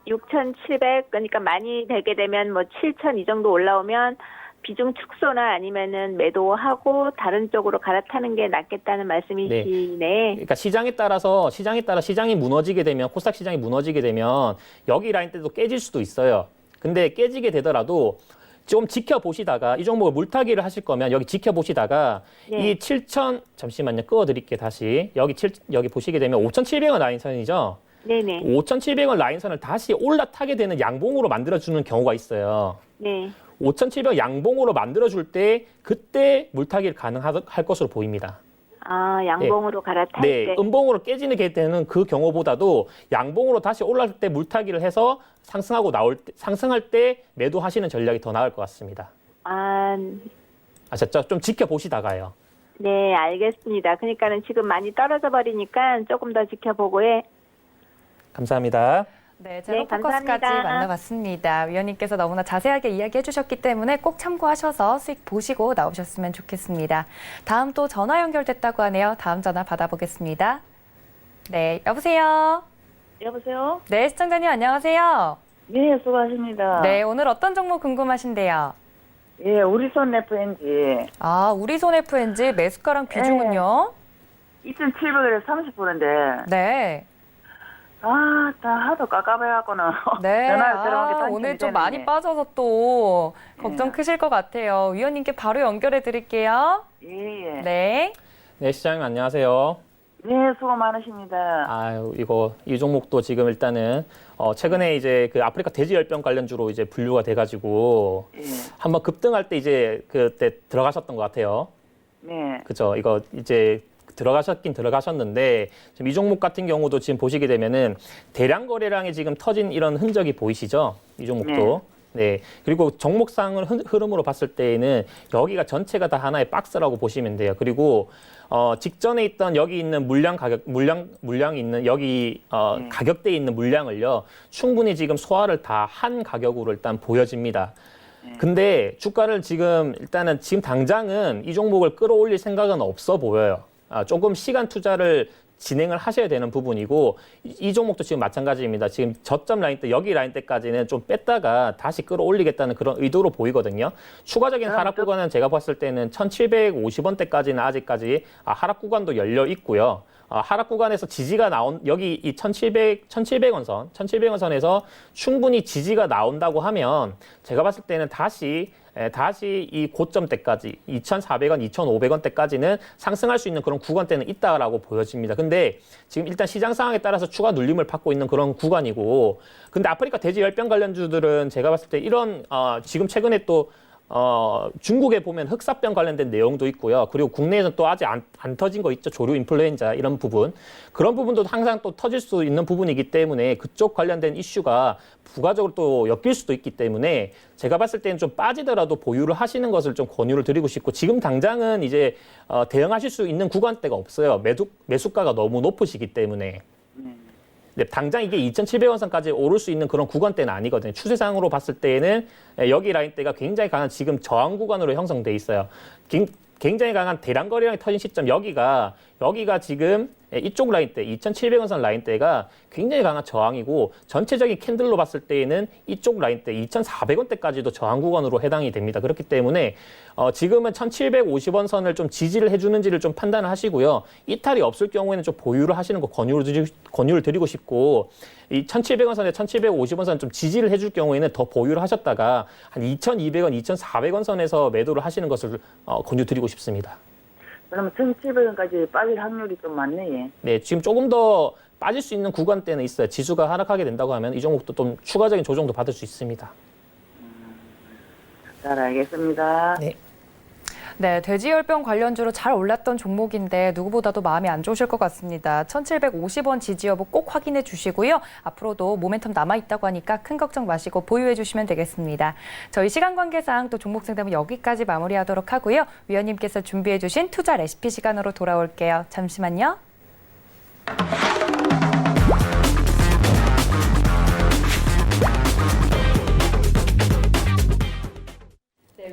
6,700 그러니까 많이 되게 되면 뭐 7,000 이 정도 올라오면 비중 축소나 아니면은 매도하고 다른 쪽으로 갈아타는 게 낫겠다는 말씀이시네. 그러니까 시장에 따라 시장이 무너지게 되면 코스닥 시장이 무너지게 되면 여기 라인 때도 깨질 수도 있어요. 근데 깨지게 되더라도 좀 지켜보시다가 이 종목을 물타기를 하실 거면 여기 지켜보시다가 네. 이 7,000 잠시만요. 끄어드릴게요. 다시 여기 보시게 되면 5,700원 라인선이죠. 네네. 5,700원 라인선을 다시 올라타게 되는 양봉으로 만들어주는 경우가 있어요. 네. 5,700원 양봉으로 만들어줄 때 그때 물타기를 가능할 것으로 보입니다. 양봉으로 갈아탈 네, 때. 음봉으로 깨지는 게 되는 그 경우보다도 양봉으로 다시 올라올 때 물타기를 해서 상승할 때 매도하시는 전략이 더 나을 것 같습니다. 아셨죠? 좀 지켜보시다가요. 네, 알겠습니다. 그러니까는 지금 많이 떨어져 버리니까 조금 더 지켜보고 감사합니다. 네, 제로 네, 포커스까지 감사합니다. 만나봤습니다. 위원님께서 너무나 자세하게 이야기해 주셨기 때문에 꼭 참고하셔서 수익 보시고 나오셨으면 좋겠습니다. 다음 또 전화 연결됐다고 하네요. 다음 전화 받아보겠습니다. 네, 여보세요? 여보세요? 네, 시청자님 안녕하세요. 네, 수고하십니다. 네, 오늘 어떤 종목 궁금하신데요? 예, 우리손 FNG. 우리손 FNG 매수가랑 비중은요? 2,700원에 30%인데. 네. 다 하도 깝깝해갖고는. 네. 전화를 들어온 게 당첨이 오늘 좀 되네. 많이 빠져서 또 걱정 크실 것 같아요. 위원님께 바로 연결해 드릴게요. 예, 예. 네. 네, 시장님 안녕하세요. 네, 수고 많으십니다. 이 종목도 지금 일단은 최근에 이제 그 아프리카 돼지열병 관련주로 이제 분류가 돼가지고 예. 한번 급등할 때 이제 그때 들어가셨던 것 같아요. 네. 그죠? 이거 이제 들어가셨는데 지금 이 종목 같은 경우도 지금 보시게 되면은 대량 거래량이 지금 터진 이런 흔적이 보이시죠? 이 종목도. 네. 그리고 종목상을 흐름으로 봤을 때에는 여기가 전체가 다 하나의 박스라고 보시면 돼요. 그리고 직전에 있던 여기 있는 물량이 있는 여기 가격대에 있는 물량을요. 충분히 지금 소화를 다 한 가격으로 일단 보여집니다. 근데 주가를 지금 일단은 지금 당장은 이 종목을 끌어올릴 생각은 없어 보여요. 조금 시간 투자를 진행을 하셔야 되는 부분이고 이 종목도 지금 마찬가지입니다. 지금 저점 라인 때 여기 라인 때까지는 좀 뺐다가 다시 끌어올리겠다는 그런 의도로 보이거든요. 추가적인 하락 구간은 제가 봤을 때는 1,750원대까지는 아직까지 하락 구간도 열려 있고요. 하락 구간에서 지지가 나온 여기 이 1,700원 선에서 충분히 지지가 나온다고 하면 제가 봤을 때는 다시 이 고점대까지 2,400원, 2,500원대까지는 상승할 수 있는 그런 구간대는 있다라고 보여집니다. 근데 지금 일단 시장 상황에 따라서 추가 눌림을 받고 있는 그런 구간이고 근데 아프리카 돼지 열병 관련주들은 제가 봤을 때 이런 지금 최근에 또 중국에 보면 흑사병 관련된 내용도 있고요. 그리고 국내에서는 또 아직 안 터진 거 있죠. 조류 인플루엔자 이런 부분. 그런 부분도 항상 또 터질 수 있는 부분이기 때문에 그쪽 관련된 이슈가 부가적으로 또 엮일 수도 있기 때문에 제가 봤을 때는 좀 빠지더라도 보유를 하시는 것을 좀 권유를 드리고 싶고 지금 당장은 이제 대응하실 수 있는 구간대가 없어요. 매수가가 너무 높으시기 때문에. 네, 당장 이게 2,700원 선까지 오를 수 있는 그런 구간대는 아니거든요. 추세상으로 봤을 때에는 여기 라인대가 굉장히 강한 지금 저항 구간으로 형성돼 있어요. 굉장히 강한 대량 거래량이 터진 시점 여기가 지금 이쪽 라인대 2,700원 선 라인대가 굉장히 강한 저항이고 전체적인 캔들로 봤을 때에는 이쪽 라인대 2,400원대까지도 저항 구간으로 해당이 됩니다. 그렇기 때문에 지금은 1,750원 선을 좀 지지를 해주는지를 좀 판단을 하시고요. 이탈이 없을 경우에는 좀 보유를 하시는 거 권유를 드리고 싶고 이 1,700원 선에 1,750원 선 좀 지지를 해줄 경우에는 더 보유를 하셨다가 한 2,200원, 2,400원 선에서 매도를 하시는 것을 권유드리고 싶습니다. 그러면 1,700원까지 빠질 확률이 좀 많네. 예. 네, 지금 조금 더 빠질 수 있는 구간대는 있어요. 지수가 하락하게 된다고 하면 이 종목도 좀 추가적인 조정도 받을 수 있습니다. 잘 알겠습니다. 네. 네, 돼지열병 관련주로 잘 올랐던 종목인데 누구보다도 마음이 안 좋으실 것 같습니다. 1,750원 지지 여부 꼭 확인해 주시고요. 앞으로도 모멘텀 남아있다고 하니까 큰 걱정 마시고 보유해 주시면 되겠습니다. 저희 시간 관계상 또 종목 상담은 여기까지 마무리하도록 하고요. 위원님께서 준비해 주신 투자 레시피 시간으로 돌아올게요. 잠시만요.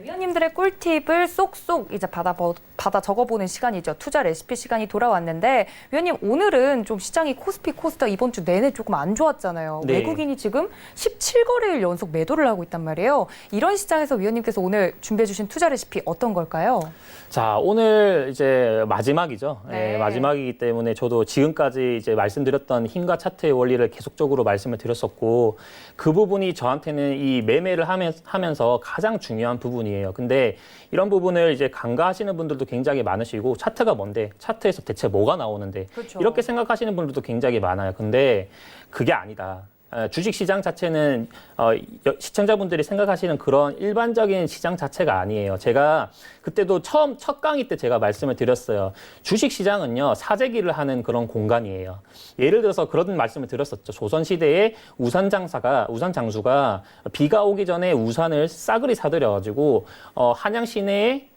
위원님들의 꿀팁을 쏙쏙 이제 받아 적어보는 시간이죠. 투자 레시피 시간이 돌아왔는데 위원님 오늘은 좀 시장이 코스피 코스닥 이번 주 내내 조금 안 좋았잖아요. 네. 외국인이 지금 17거래일 연속 매도를 하고 있단 말이에요. 이런 시장에서 위원님께서 오늘 준비해 주신 투자 레시피 어떤 걸까요? 자, 오늘 이제 마지막이죠. 네. 네, 마지막이기 때문에 저도 지금까지 이제 말씀드렸던 힘과 차트의 원리를 계속적으로 말씀을 드렸었고 그 부분이 저한테는 이 매매를 하면서 가장 중요한 부분이에요. 근데 이런 부분을 이제 간과하시는 분들도 굉장히 많으시고 차트가 뭔데? 차트에서 대체 뭐가 나오는데? 그렇죠. 이렇게 생각하시는 분들도 굉장히 많아요. 근데 그게 아니다. 주식시장 자체는 시청자분들이 생각하시는 그런 일반적인 시장 자체가 아니에요. 제가 그때도 첫 강의 때 제가 말씀을 드렸어요. 주식시장은요, 사재기를 하는 그런 공간이에요. 예를 들어서 그런 말씀을 드렸었죠. 조선시대에 우산 장수가 비가 오기 전에 우산을 싸그리 사들여가지고 한양 시내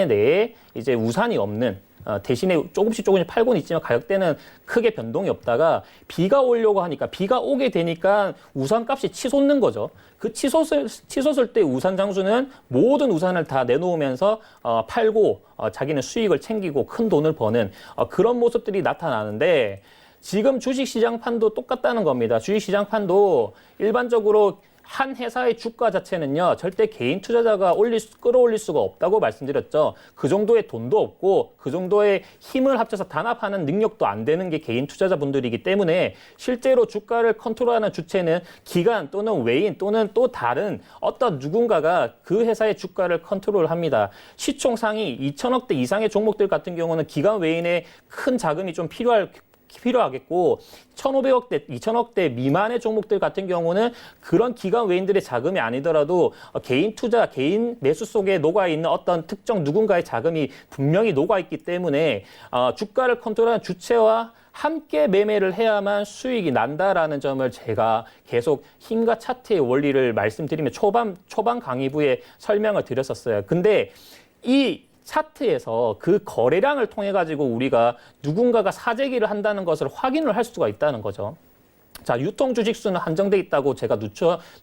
내에 이제 우산이 없는 대신에 조금씩 팔고는 있지만 가격대는 크게 변동이 없다가 비가 오려고 하니까 비가 오게 되니까 우산값이 치솟는 거죠. 그 치솟을 때 우산 장수는 모든 우산을 다 내놓으면서 팔고 자기는 수익을 챙기고 큰 돈을 버는 그런 모습들이 나타나는데 지금 주식시장판도 똑같다는 겁니다. 주식시장판도 일반적으로 한 회사의 주가 자체는요, 절대 개인 투자자가 끌어올릴 수가 없다고 말씀드렸죠. 그 정도의 돈도 없고, 그 정도의 힘을 합쳐서 단합하는 능력도 안 되는 게 개인 투자자분들이기 때문에 실제로 주가를 컨트롤하는 주체는 기관 또는 외인 또는 또 다른 어떤 누군가가 그 회사의 주가를 컨트롤합니다. 시총 상위 2,000억대 이상의 종목들 같은 경우는 기관 외인의 큰 자금이 좀 필요하겠고 1,500억대, 2,000억대 미만의 종목들 같은 경우는 그런 기관 외인들의 자금이 아니더라도 개인 투자, 개인 매수 속에 녹아있는 어떤 특정 누군가의 자금이 분명히 녹아있기 때문에 주가를 컨트롤하는 주체와 함께 매매를 해야만 수익이 난다라는 점을 제가 계속 힘과 차트의 원리를 말씀드리며 초반 강의부에 설명을 드렸었어요. 근데 이 차트에서 그 거래량을 통해 가지고 우리가 누군가가 사재기를 한다는 것을 확인을 할 수가 있다는 거죠. 자, 유통 주식수는 한정돼 있다고 제가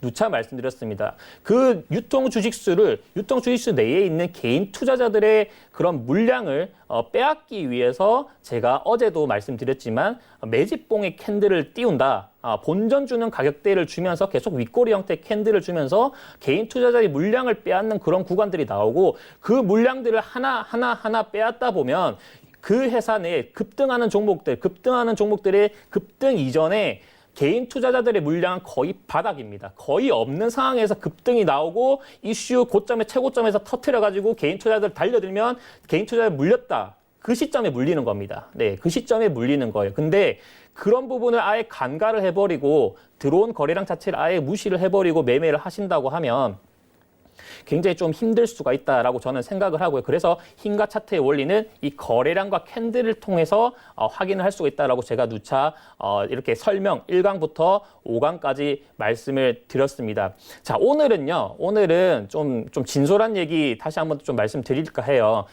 누차 말씀드렸습니다. 그 유통 주식수 내에 있는 개인 투자자들의 그런 물량을 빼앗기 위해서 제가 어제도 말씀드렸지만 매집봉의 캔들을 띄운다. 본전 주는 가격대를 주면서 계속 윗꼬리 형태 캔들을 주면서 개인 투자자의 물량을 빼앗는 그런 구간들이 나오고 그 물량들을 하나 빼앗다 보면 그 회사 내에 급등하는 종목들의 급등 이전에 개인 투자자들의 물량은 거의 바닥입니다. 거의 없는 상황에서 급등이 나오고 이슈 고점에 최고점에서 터트려가지고 개인 투자자들 달려들면 개인 투자자들 물렸다. 그 시점에 물리는 겁니다. 네, 그 시점에 물리는 거예요. 근데 그런 부분을 아예 간과를 해버리고 들어온 거래량 자체를 아예 무시를 해버리고 매매를 하신다고 하면 굉장히 좀 힘들 수가 있다라고 저는 생각을 하고요. 그래서 힘과 차트의 원리는 이 거래량과 캔들을 통해서 확인을 할 수가 있다라고 제가 누차 이렇게 설명 1강부터 5강까지 말씀을 드렸습니다. 자, 오늘은 좀 진솔한 얘기 다시 한번 좀 말씀드릴까 해요.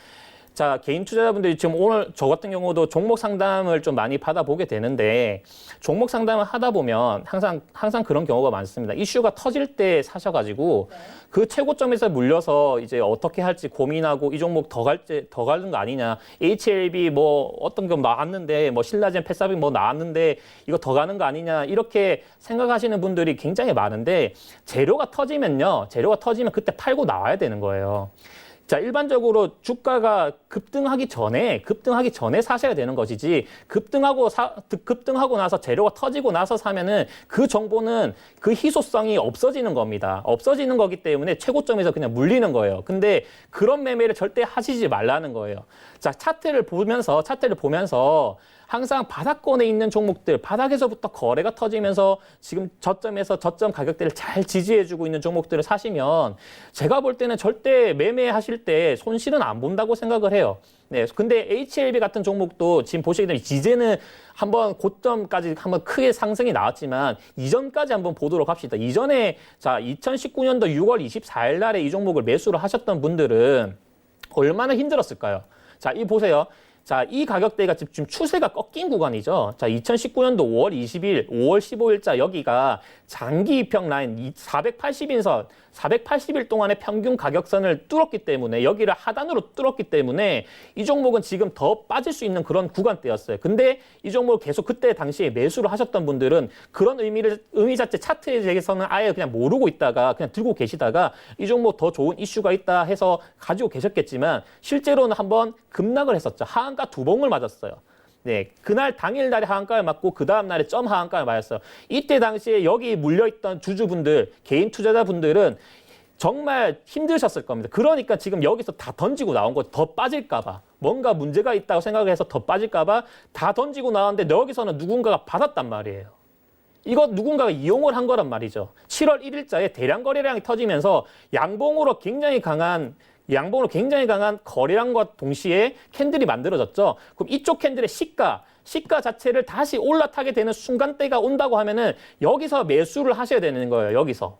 자, 개인 투자자분들이 지금 오늘 저 같은 경우도 종목 상담을 좀 많이 받아보게 되는데 종목 상담을 하다 보면 항상 그런 경우가 많습니다. 이슈가 터질 때 사셔가지고 그 최고점에서 물려서 이제 어떻게 할지 고민하고 이 종목 더 가는 거 아니냐. HLB 뭐 어떤 거 나왔는데 뭐 신라젠, 패사빅 뭐 나왔는데 이거 더 가는 거 아니냐. 이렇게 생각하시는 분들이 굉장히 많은데 재료가 터지면 그때 팔고 나와야 되는 거예요. 자, 일반적으로 주가가 급등하기 전에 사셔야 되는 것이지 급등하고 나서 재료가 터지고 나서 사면은 그 정보는 그 희소성이 없어지는 겁니다. 없어지는 거기 때문에 최고점에서 그냥 물리는 거예요. 근데 그런 매매를 절대 하시지 말라는 거예요. 자, 차트를 보면서 항상 바닥권에 있는 종목들, 바닥에서부터 거래가 터지면서 지금 저점에서 저점 가격대를 잘 지지해주고 있는 종목들을 사시면 제가 볼 때는 절대 매매하실 때 손실은 안 본다고 생각을 해요. 네, 근데 HLB 같은 종목도 지금 보시게 되면 이제는 한번 고점까지 한번 크게 상승이 나왔지만 이전까지 한번 보도록 합시다. 이전에 자 2019년도 6월 24일 날에 이 종목을 매수를 하셨던 분들은 얼마나 힘들었을까요? 자, 이 보세요. 자, 이 가격대가 지금 추세가 꺾인 구간이죠. 자, 2019년도 5월 20일, 5월 15일자 여기가 장기 이평 라인 480인선, 480일 동안의 평균 가격선을 뚫었기 때문에 여기를 하단으로 뚫었기 때문에 이 종목은 지금 더 빠질 수 있는 그런 구간대였어요. 근데 이 종목을 계속 그때 당시에 매수를 하셨던 분들은 그런 의미 자체 차트에 대해서는 아예 그냥 모르고 있다가 그냥 들고 계시다가 이 종목 더 좋은 이슈가 있다 해서 가지고 계셨겠지만 실제로는 한번 급락을 했었죠. 하한가 2봉을 맞았어요. 네, 그날 당일날에 하한가를 맞고 그 다음날에 점 하한가를 맞았어요. 이때 당시에 여기 물려있던 주주분들, 개인 투자자분들은 정말 힘드셨을 겁니다. 그러니까 지금 여기서 다 던지고 나온 거 더 빠질까봐 뭔가 문제가 있다고 생각을 해서 더 빠질까봐 다 던지고 나왔는데 여기서는 누군가가 받았단 말이에요. 이거 누군가가 이용을 한 거란 말이죠. 7월 1일자에 대량 거래량이 터지면서 양봉으로 굉장히 강한 거래량과 동시에 캔들이 만들어졌죠. 그럼 이쪽 캔들의 시가 자체를 다시 올라타게 되는 순간대가 온다고 하면은 여기서 매수를 하셔야 되는 거예요. 여기서.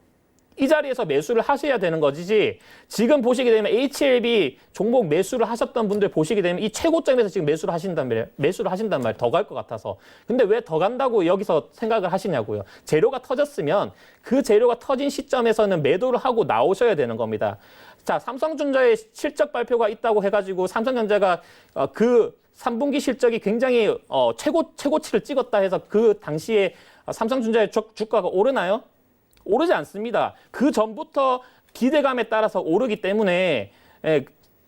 이 자리에서 매수를 하셔야 되는 거지. 지금 보시게 되면 HLB 종목 매수를 하셨던 분들 보시게 되면 이 최고점에서 지금 매수를 하신단 말이에요. 더 갈 것 같아서. 근데 왜 더 간다고 여기서 생각을 하시냐고요. 재료가 터졌으면 그 재료가 터진 시점에서는 매도를 하고 나오셔야 되는 겁니다. 자, 삼성전자의 실적 발표가 있다고 해가지고 삼성전자가 그 3분기 실적이 굉장히 최고치를 찍었다 해서 그 당시에 삼성전자의 주가가 오르나요? 오르지 않습니다. 그 전부터 기대감에 따라서 오르기 때문에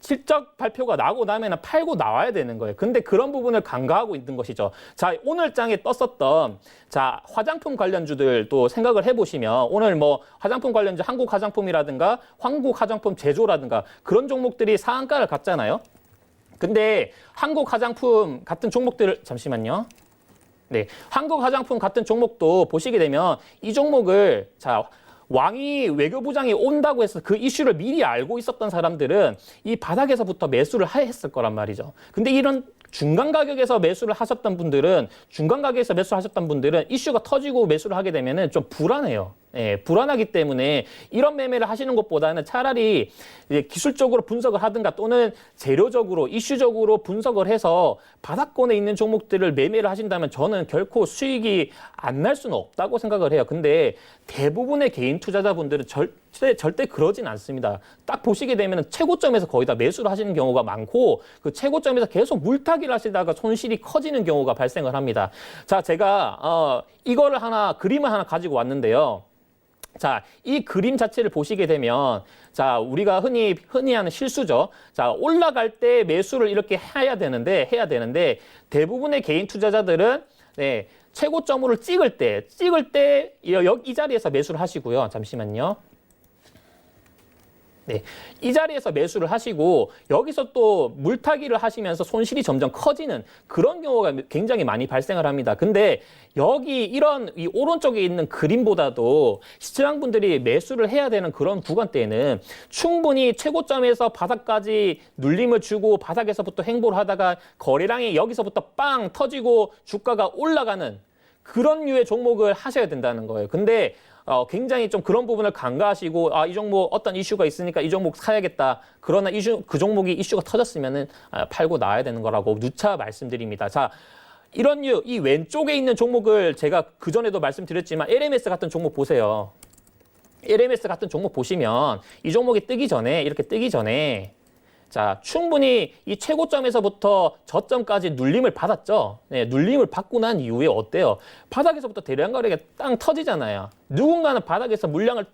실적 발표가 나고 나면 팔고 나와야 되는 거예요. 근데 그런 부분을 간과하고 있는 것이죠. 자, 오늘 장에 떴었던 자, 화장품 관련주들도 생각을 해보시면 오늘 뭐 화장품 관련주 한국 화장품이라든가 한국 화장품 제조라든가 그런 종목들이 상한가를 갔잖아요. 근데 한국 화장품 같은 종목들을 잠시만요. 네, 한국 화장품 같은 종목도 보시게 되면 이 종목을 자 왕이 외교부장이 온다고 해서 그 이슈를 미리 알고 있었던 사람들은 이 바닥에서부터 매수를 했을 거란 말이죠. 근데 이런 중간 가격에서 매수를 하셨던 분들은 이슈가 터지고 매수를 하게 되면은 좀 불안해요. 예, 불안하기 때문에 이런 매매를 하시는 것보다는 차라리 이제 기술적으로 분석을 하든가 또는 재료적으로 이슈적으로 분석을 해서 바닥권에 있는 종목들을 매매를 하신다면 저는 결코 수익이 안 날 수는 없다고 생각을 해요. 근데 대부분의 개인 투자자분들은 절대 그러진 않습니다. 딱 보시게 되면 최고점에서 거의 다 매수를 하시는 경우가 많고 그 최고점에서 계속 물타기를 하시다가 손실이 커지는 경우가 발생을 합니다. 자, 제가 그림을 하나 가지고 왔는데요. 자, 이 그림 자체를 보시게 되면 자, 우리가 흔히 하는 실수죠. 자, 올라갈 때 매수를 이렇게 해야 되는데 대부분의 개인 투자자들은 네, 최고점으로 찍을 때 이 자리에서 매수를 하시고요. 잠시만요. 네, 이 자리에서 매수를 하시고 여기서 또 물타기를 하시면서 손실이 점점 커지는 그런 경우가 굉장히 많이 발생을 합니다. 근데 여기 이런 이 오른쪽에 있는 그림보다도 시청자분들이 매수를 해야 되는 그런 구간대에는 충분히 최고점에서 바닥까지 눌림을 주고 바닥에서부터 행보를 하다가 거래량이 여기서부터 빵 터지고 주가가 올라가는 그런 류의 종목을 하셔야 된다는 거예요. 근데 굉장히 좀 그런 부분을 간과하시고 이 종목 어떤 이슈가 있으니까 이 종목 사야겠다. 그러나 그 종목이 이슈가 터졌으면은 팔고 나와야 되는 거라고 누차 말씀드립니다. 자, 이런 이 왼쪽에 있는 종목을 제가 그전에도 말씀드렸지만 LMS 같은 종목 보세요. LMS 같은 종목 보시면 이 종목이 이렇게 뜨기 전에 자, 충분히 이 최고점에서부터 저점까지 눌림을 받았죠. 네, 눌림을 받고 난 이후에 어때요? 바닥에서부터 대량 거래가 땅 터지잖아요. 누군가는 바닥에서 물량을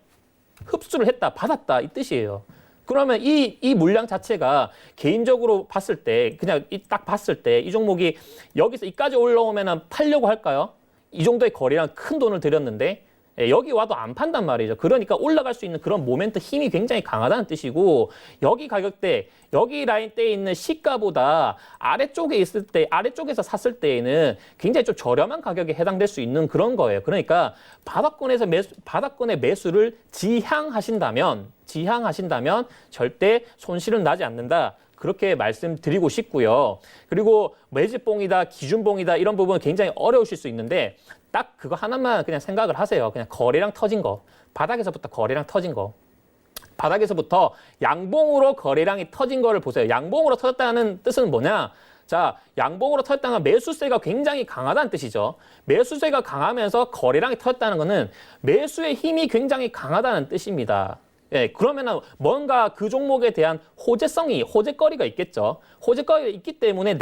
흡수를 했다, 받았다 이 뜻이에요. 그러면 이 물량 자체가 개인적으로 봤을 때 그냥 딱 봤을 때 이 종목이 여기서 이까지 올라오면은 팔려고 할까요? 이 정도의 거래량 큰 돈을 들였는데 여기 와도 안 판단 말이죠. 그러니까 올라갈 수 있는 그런 모멘트 힘이 굉장히 강하다는 뜻이고 여기 가격대, 여기 라인대에 있는 시가보다 아래쪽에 있을 때, 아래쪽에서 샀을 때에는 굉장히 좀 저렴한 가격에 해당될 수 있는 그런 거예요. 그러니까 바닥권의 매수를 지향하신다면 절대 손실은 나지 않는다. 그렇게 말씀드리고 싶고요. 그리고 매집봉이다, 기준봉이다 이런 부분은 굉장히 어려우실 수 있는데 딱 그거 하나만 그냥 생각을 하세요. 그냥 거래량 터진 거. 바닥에서부터 거래량 터진 거. 바닥에서부터 양봉으로 거래량이 터진 거를 보세요. 양봉으로 터졌다는 뜻은 뭐냐? 자, 양봉으로 터졌다는 건 매수세가 굉장히 강하다는 뜻이죠. 매수세가 강하면서 거래량이 터졌다는 것은 매수의 힘이 굉장히 강하다는 뜻입니다. 예, 그러면은 뭔가 그 종목에 대한 호재거리가 있겠죠. 호재거리가 있기 때문에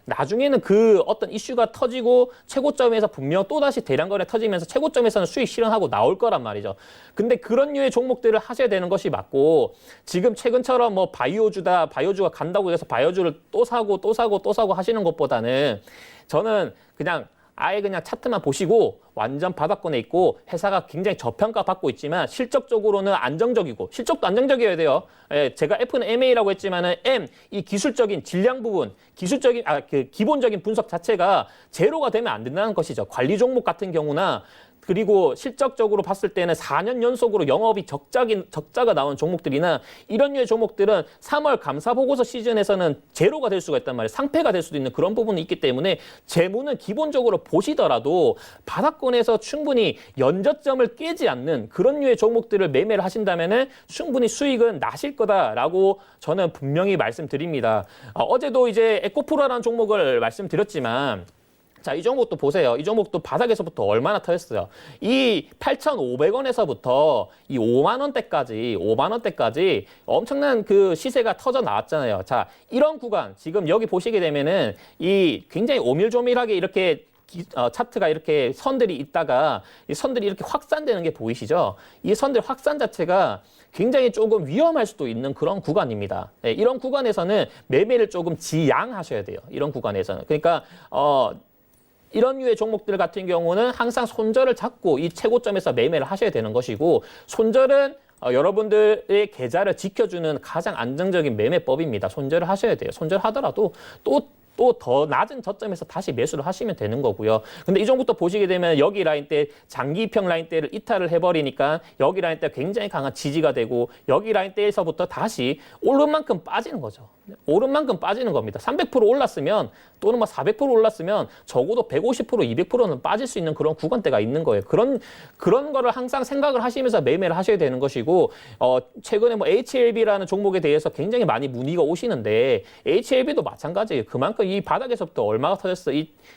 나중에는 그 어떤 이슈가 터지고 최고점에서 분명 또다시 대량거래 터지면서 최고점에서는 수익 실현하고 나올 거란 말이죠. 근데 그런 류의 종목들을 하셔야 되는 것이 맞고 지금 최근처럼 뭐 바이오주가 간다고 해서 바이오주를 또 사고 하시는 것보다는 저는 그냥 차트만 보시고 완전 바닥권에 있고 회사가 굉장히 저평가 받고 있지만 실적적으로는 안정적이고 실적도 안정적이어야 돼요. 예, 제가 F는 MA라고 했지만은 이 기술적인 질량 부분, 기본적인 분석 자체가 제로가 되면 안 된다는 것이죠. 관리 종목 같은 경우나 그리고 실적적으로 봤을 때는 4년 연속으로 영업이 적자가 나온 종목들이나 이런 류의 종목들은 3월 감사보고서 시즌에서는 제로가 될 수가 있단 말이에요. 상패가 될 수도 있는 그런 부분이 있기 때문에 재무는 기본적으로 보시더라도 바닥권에서 충분히 연저점을 깨지 않는 그런 류의 종목들을 매매를 하신다면은 충분히 수익은 나실 거다라고 저는 분명히 말씀드립니다. 어제도 이제 에코프로라는 종목을 말씀드렸지만 자, 이 종목도 보세요. 이 종목도 바닥에서부터 얼마나 터졌어요. 이 8,500원에서부터 이 5만 원대까지 엄청난 그 시세가 터져 나왔잖아요. 자, 이런 구간 지금 여기 보시게 되면은 이 굉장히 오밀조밀하게 이렇게 차트가 이렇게 선들이 있다가 이 선들이 이렇게 확산되는 게 보이시죠? 이 선들 확산 자체가 굉장히 조금 위험할 수도 있는 그런 구간입니다. 네, 이런 구간에서는 매매를 조금 지양하셔야 돼요. 이런 구간에서는. 그러니까 이런 류의 종목들 같은 경우는 항상 손절을 잡고 이 최고점에서 매매를 하셔야 되는 것이고 손절은 여러분들의 계좌를 지켜주는 가장 안정적인 매매법입니다. 손절을 하셔야 돼요. 손절하더라도 또 더 낮은 저점에서 다시 매수를 하시면 되는 거고요. 근데 이 종목도 보시게 되면 여기 라인대 장기평 라인대를 이탈을 해버리니까 여기 라인대 굉장히 강한 지지가 되고 여기 라인대에서부터 다시 오른 만큼 빠지는 거죠. 오른 만큼 빠지는 겁니다. 300% 올랐으면 또는 뭐 400% 올랐으면 적어도 150%, 200%는 빠질 수 있는 그런 구간대가 있는 거예요. 그런 거를 항상 생각을 하시면서 매매를 하셔야 되는 것이고 최근에 뭐 HLB라는 종목에 대해서 굉장히 많이 문의가 오시는데 HLB도 마찬가지예요. 그만큼 이 바닥에서부터 얼마가 터졌어?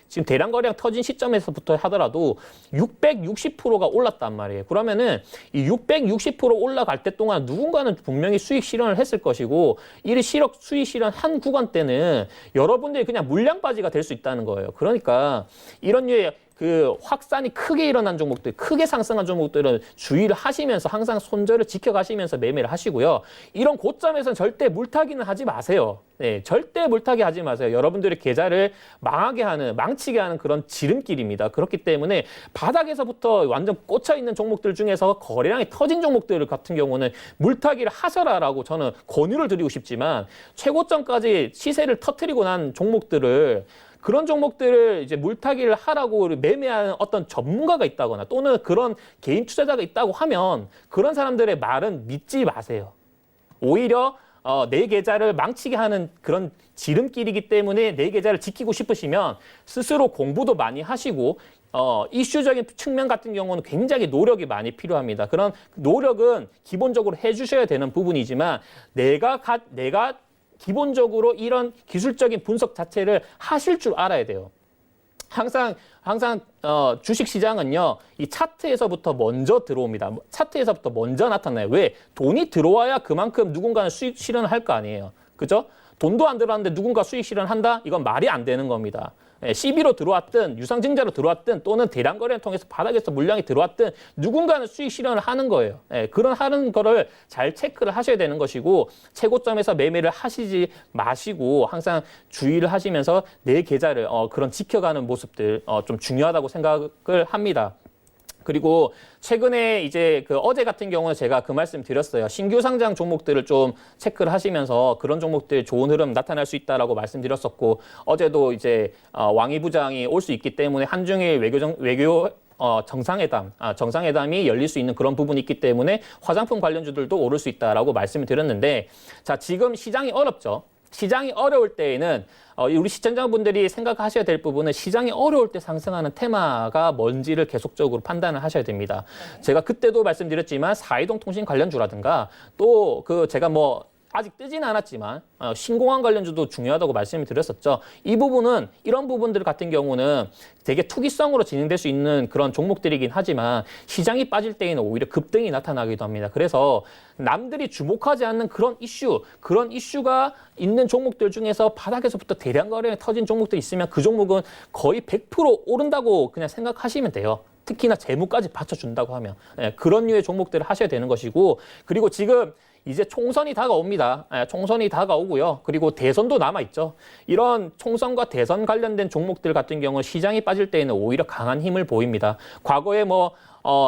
지금 대량 거래량 터진 시점에서부터 하더라도 660%가 올랐단 말이에요. 그러면은 이 660% 올라갈 때 동안 누군가는 분명히 수익 실현을 했을 것이고 이 수익 실현한 구간 때는 여러분들이 그냥 물량바지가 될 수 있다는 거예요. 그러니까 이런 류의 그 확산이 크게 일어난 종목들, 크게 상승한 종목들은 주의를 하시면서 항상 손절을 지켜가시면서 매매를 하시고요. 이런 고점에서는 절대 물타기는 하지 마세요. 네, 절대 물타기 하지 마세요. 여러분들의 계좌를 망하게 하는, 망치게 하는 그런 지름길입니다. 그렇기 때문에 바닥에서부터 완전 꽂혀 있는 종목들 중에서 거래량이 터진 종목들 같은 경우는 물타기를 하셔라라고 저는 권유를 드리고 싶지만 최고점까지 시세를 터뜨리고 난 종목들을 그런 종목들을 이제 물타기를 하라고 매매하는 어떤 전문가가 있다거나 또는 그런 개인 투자자가 있다고 하면 그런 사람들의 말은 믿지 마세요. 오히려 내 계좌를 망치게 하는 그런 지름길이기 때문에 내 계좌를 지키고 싶으시면 스스로 공부도 많이 하시고 이슈적인 측면 같은 경우는 굉장히 노력이 많이 필요합니다. 그런 노력은 기본적으로 해주셔야 되는 부분이지만 내가 기본적으로 이런 기술적인 분석 자체를 하실 줄 알아야 돼요. 항상 주식 시장은요, 이 차트에서부터 먼저 들어옵니다. 차트에서부터 먼저 나타나요. 왜? 돈이 들어와야 그만큼 누군가는 수익 실현을 할 거 아니에요. 그죠? 돈도 안 들어왔는데 누군가 수익 실현한다? 이건 말이 안 되는 겁니다. CB로 들어왔든 유상증자로 들어왔든 또는 대량 거래를 통해서 바닥에서 물량이 들어왔든 누군가는 수익 실현을 하는 거예요. 그런 하는 거를 잘 체크를 하셔야 되는 것이고 최고점에서 매매를 하시지 마시고 항상 주의를 하시면서 내 계좌를 그런 지켜가는 모습들 좀 중요하다고 생각을 합니다. 그리고 최근에 이제 어제 같은 경우는 제가 그 말씀 드렸어요. 신규 상장 종목들을 좀 체크를 하시면서 그런 종목들 좋은 흐름 나타날 수 있다라고 말씀드렸었고 어제도 이제 왕이 부장이 올 수 있기 때문에 한중일 외교 정상회담이 열릴 수 있는 그런 부분이 있기 때문에 화장품 관련주들도 오를 수 있다라고 말씀을 드렸는데 자, 지금 시장이 어렵죠. 시장이 어려울 때에는 우리 시청자분들이 생각하셔야 될 부분은 시장이 어려울 때 상승하는 테마가 뭔지를 계속적으로 판단을 하셔야 됩니다. 제가 그때도 말씀드렸지만 사이동 통신 관련주라든가 또 제가 아직 뜨지는 않았지만 신공항 관련주도 중요하다고 말씀을 드렸었죠. 이 부분은 이런 부분들 같은 경우는 되게 투기성으로 진행될 수 있는 그런 종목들이긴 하지만 시장이 빠질 때에는 오히려 급등이 나타나기도 합니다. 그래서 남들이 주목하지 않는 그런 이슈가 있는 종목들 중에서 바닥에서부터 대량 거래에 터진 종목들이 있으면 그 종목은 거의 100% 오른다고 그냥 생각하시면 돼요. 특히나 재무까지 받쳐준다고 하면 그런 류의 종목들을 하셔야 되는 것이고 그리고 지금 이제 총선이 다가옵니다. 총선이 다가오고요. 그리고 대선도 남아있죠. 이런 총선과 대선 관련된 종목들 같은 경우는 시장이 빠질 때에는 오히려 강한 힘을 보입니다. 과거에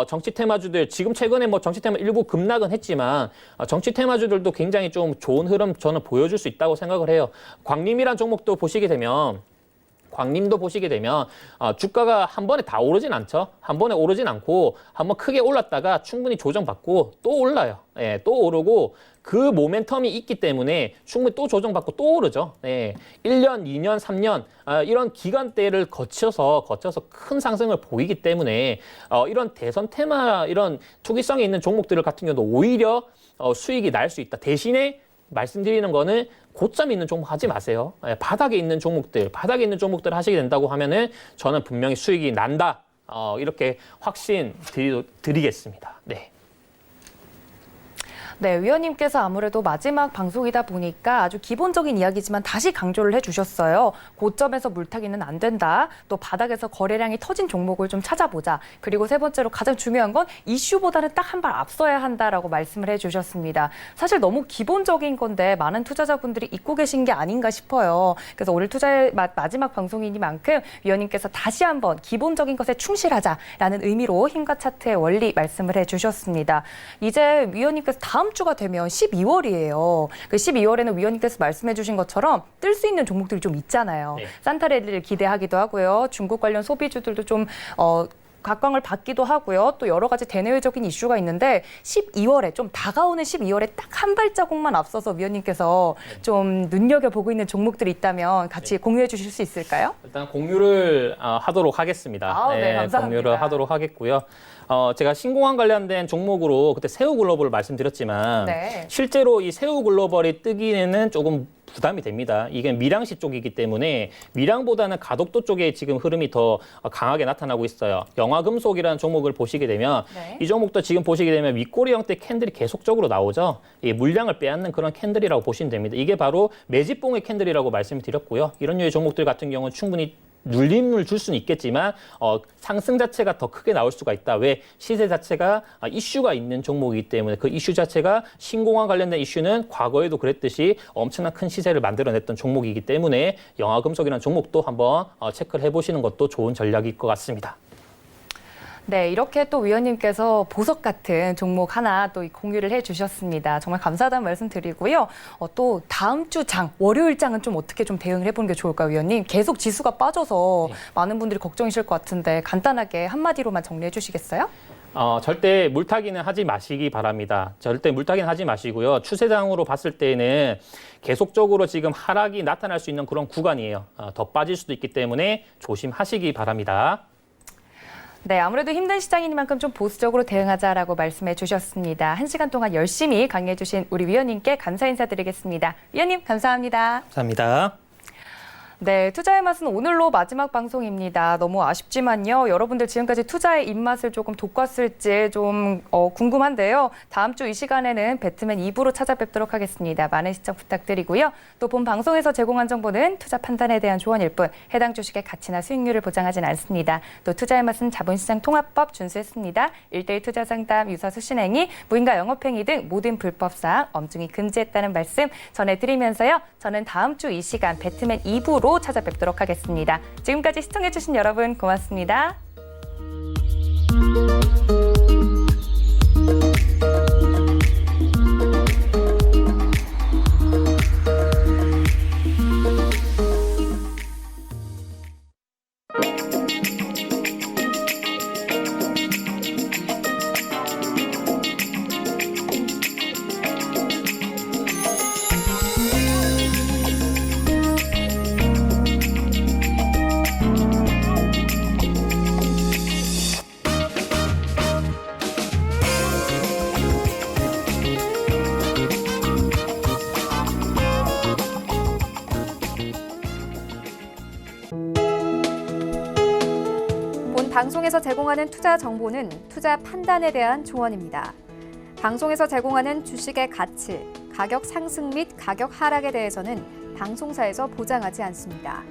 정치 테마주들, 지금 최근에 정치 테마 일부 급락은 했지만 정치 테마주들도 굉장히 좀 좋은 흐름 저는 보여줄 수 있다고 생각을 해요. 광림이란 종목도 보시게 되면 주가가 한 번에 다 오르진 않죠. 한 번에 오르진 않고 한번 크게 올랐다가 충분히 조정받고 또 올라요. 또 오르고 그 모멘텀이 있기 때문에 충분히 또 조정받고 또 오르죠. 1년, 2년, 3년 이런 기간대를 거쳐서 큰 상승을 보이기 때문에 이런 대선 테마, 이런 투기성이 있는 종목들 같은 경우도 오히려 수익이 날 수 있다. 대신에 말씀드리는 거는 고점이 있는 종목 하지 마세요. 바닥에 있는 종목들 하시게 된다고 하면은 저는 분명히 수익이 난다. 이렇게 확신 드리겠습니다. 네. 네, 위원님께서 아무래도 마지막 방송이다 보니까 아주 기본적인 이야기지만 다시 강조를 해주셨어요. 고점에서 물타기는 안 된다. 또 바닥에서 거래량이 터진 종목을 좀 찾아보자. 그리고 세 번째로 가장 중요한 건 이슈보다는 딱 한 발 앞서야 한다라고 말씀을 해주셨습니다. 사실 너무 기본적인 건데 많은 투자자분들이 잊고 계신 게 아닌가 싶어요. 그래서 오늘 투자의 마지막 방송이니만큼 위원님께서 다시 한번 기본적인 것에 충실하자라는 의미로 힘과 차트의 원리 말씀을 해주셨습니다. 이제 위원님께서 다음 주가 되면 12월이에요. 그 12월에는 위원님께서 말씀해 주신 것처럼 뜰 수 있는 종목들이 좀 있잖아요. 네. 산타랠리를 기대하기도 하고요. 중국 관련 소비주들도 좀 각광을 받기도 하고요. 또 여러 가지 대내외적인 이슈가 있는데 12월에 좀 다가오는 12월에 딱 한 발자국만 앞서서 위원님께서 좀 눈여겨보고 있는 종목들이 있다면 같이 공유해 주실 수 있을까요? 일단 공유를 하도록 하겠습니다. 네, 감사합니다. 공유를 하도록 하겠고요. 제가 신공항 관련된 종목으로 그때 새우글로벌을 말씀드렸지만 네. 실제로 이 새우글로벌이 뜨기에는 조금 부담이 됩니다. 이게 밀양시 쪽이기 때문에 밀양보다는 가덕도 쪽에 지금 흐름이 더 강하게 나타나고 있어요. 영화금속이라는 종목을 보시게 되면 네. 이 종목도 지금 보시게 되면 윗꼬리 형태 캔들이 계속적으로 나오죠. 이 물량을 빼앗는 그런 캔들이라고 보시면 됩니다. 이게 바로 매집봉의 캔들이라고 말씀을 드렸고요. 이런 류의 종목들 같은 경우는 충분히 눌림을 줄 수는 있겠지만 상승 자체가 더 크게 나올 수가 있다. 왜? 시세 자체가 이슈가 있는 종목이기 때문에 그 이슈 자체가 신공항 관련된 이슈는 과거에도 그랬듯이 엄청난 큰 시세를 만들어냈던 종목이기 때문에 영화금속이라는 종목도 한번 체크를 해보시는 것도 좋은 전략일 것 같습니다. 네, 이렇게 또 위원님께서 보석 같은 종목 하나 또 공유를 해주셨습니다. 정말 감사하다는 말씀 드리고요. 또 다음 주 장, 월요일 장은 좀 어떻게 좀 대응을 해보는 게 좋을까요, 위원님? 계속 지수가 빠져서 많은 분들이 걱정이실 것 같은데 간단하게 한마디로만 정리해 주시겠어요? 절대 물타기는 하지 마시기 바랍니다. 절대 물타기는 하지 마시고요. 추세장으로 봤을 때는 계속적으로 지금 하락이 나타날 수 있는 그런 구간이에요. 더 빠질 수도 있기 때문에 조심하시기 바랍니다. 네, 아무래도 힘든 시장이니만큼 좀 보수적으로 대응하자라고 말씀해 주셨습니다. 1시간 동안 열심히 강의해 주신 우리 위원님께 감사 인사드리겠습니다. 위원님, 감사합니다. 감사합니다. 네, 투자의 맛은 오늘로 마지막 방송입니다. 너무 아쉽지만요. 여러분들 지금까지 투자의 입맛을 조금 돋궜을지 좀 궁금한데요. 다음 주 이 시간에는 배트맨 2부로 찾아뵙도록 하겠습니다. 많은 시청 부탁드리고요. 또 본 방송에서 제공한 정보는 투자 판단에 대한 조언일 뿐 해당 주식의 가치나 수익률을 보장하진 않습니다. 또 투자의 맛은 자본시장 통합법 준수했습니다. 1:1 투자 상담, 유사 수신행위, 무인가 영업행위 등 모든 불법사항 엄중히 금지했다는 말씀 전해드리면서요. 저는 다음 주 이 시간 배트맨 2부로 찾아뵙도록 하겠습니다. 지금까지 시청해주신 여러분 고맙습니다. 본 방송에서 제공하는 투자 정보는 투자 판단에 대한 조언입니다. 방송에서 제공하는 주식의 가치, 가격 상승 및 가격 하락에 대해서는 방송사에서 보장하지 않습니다.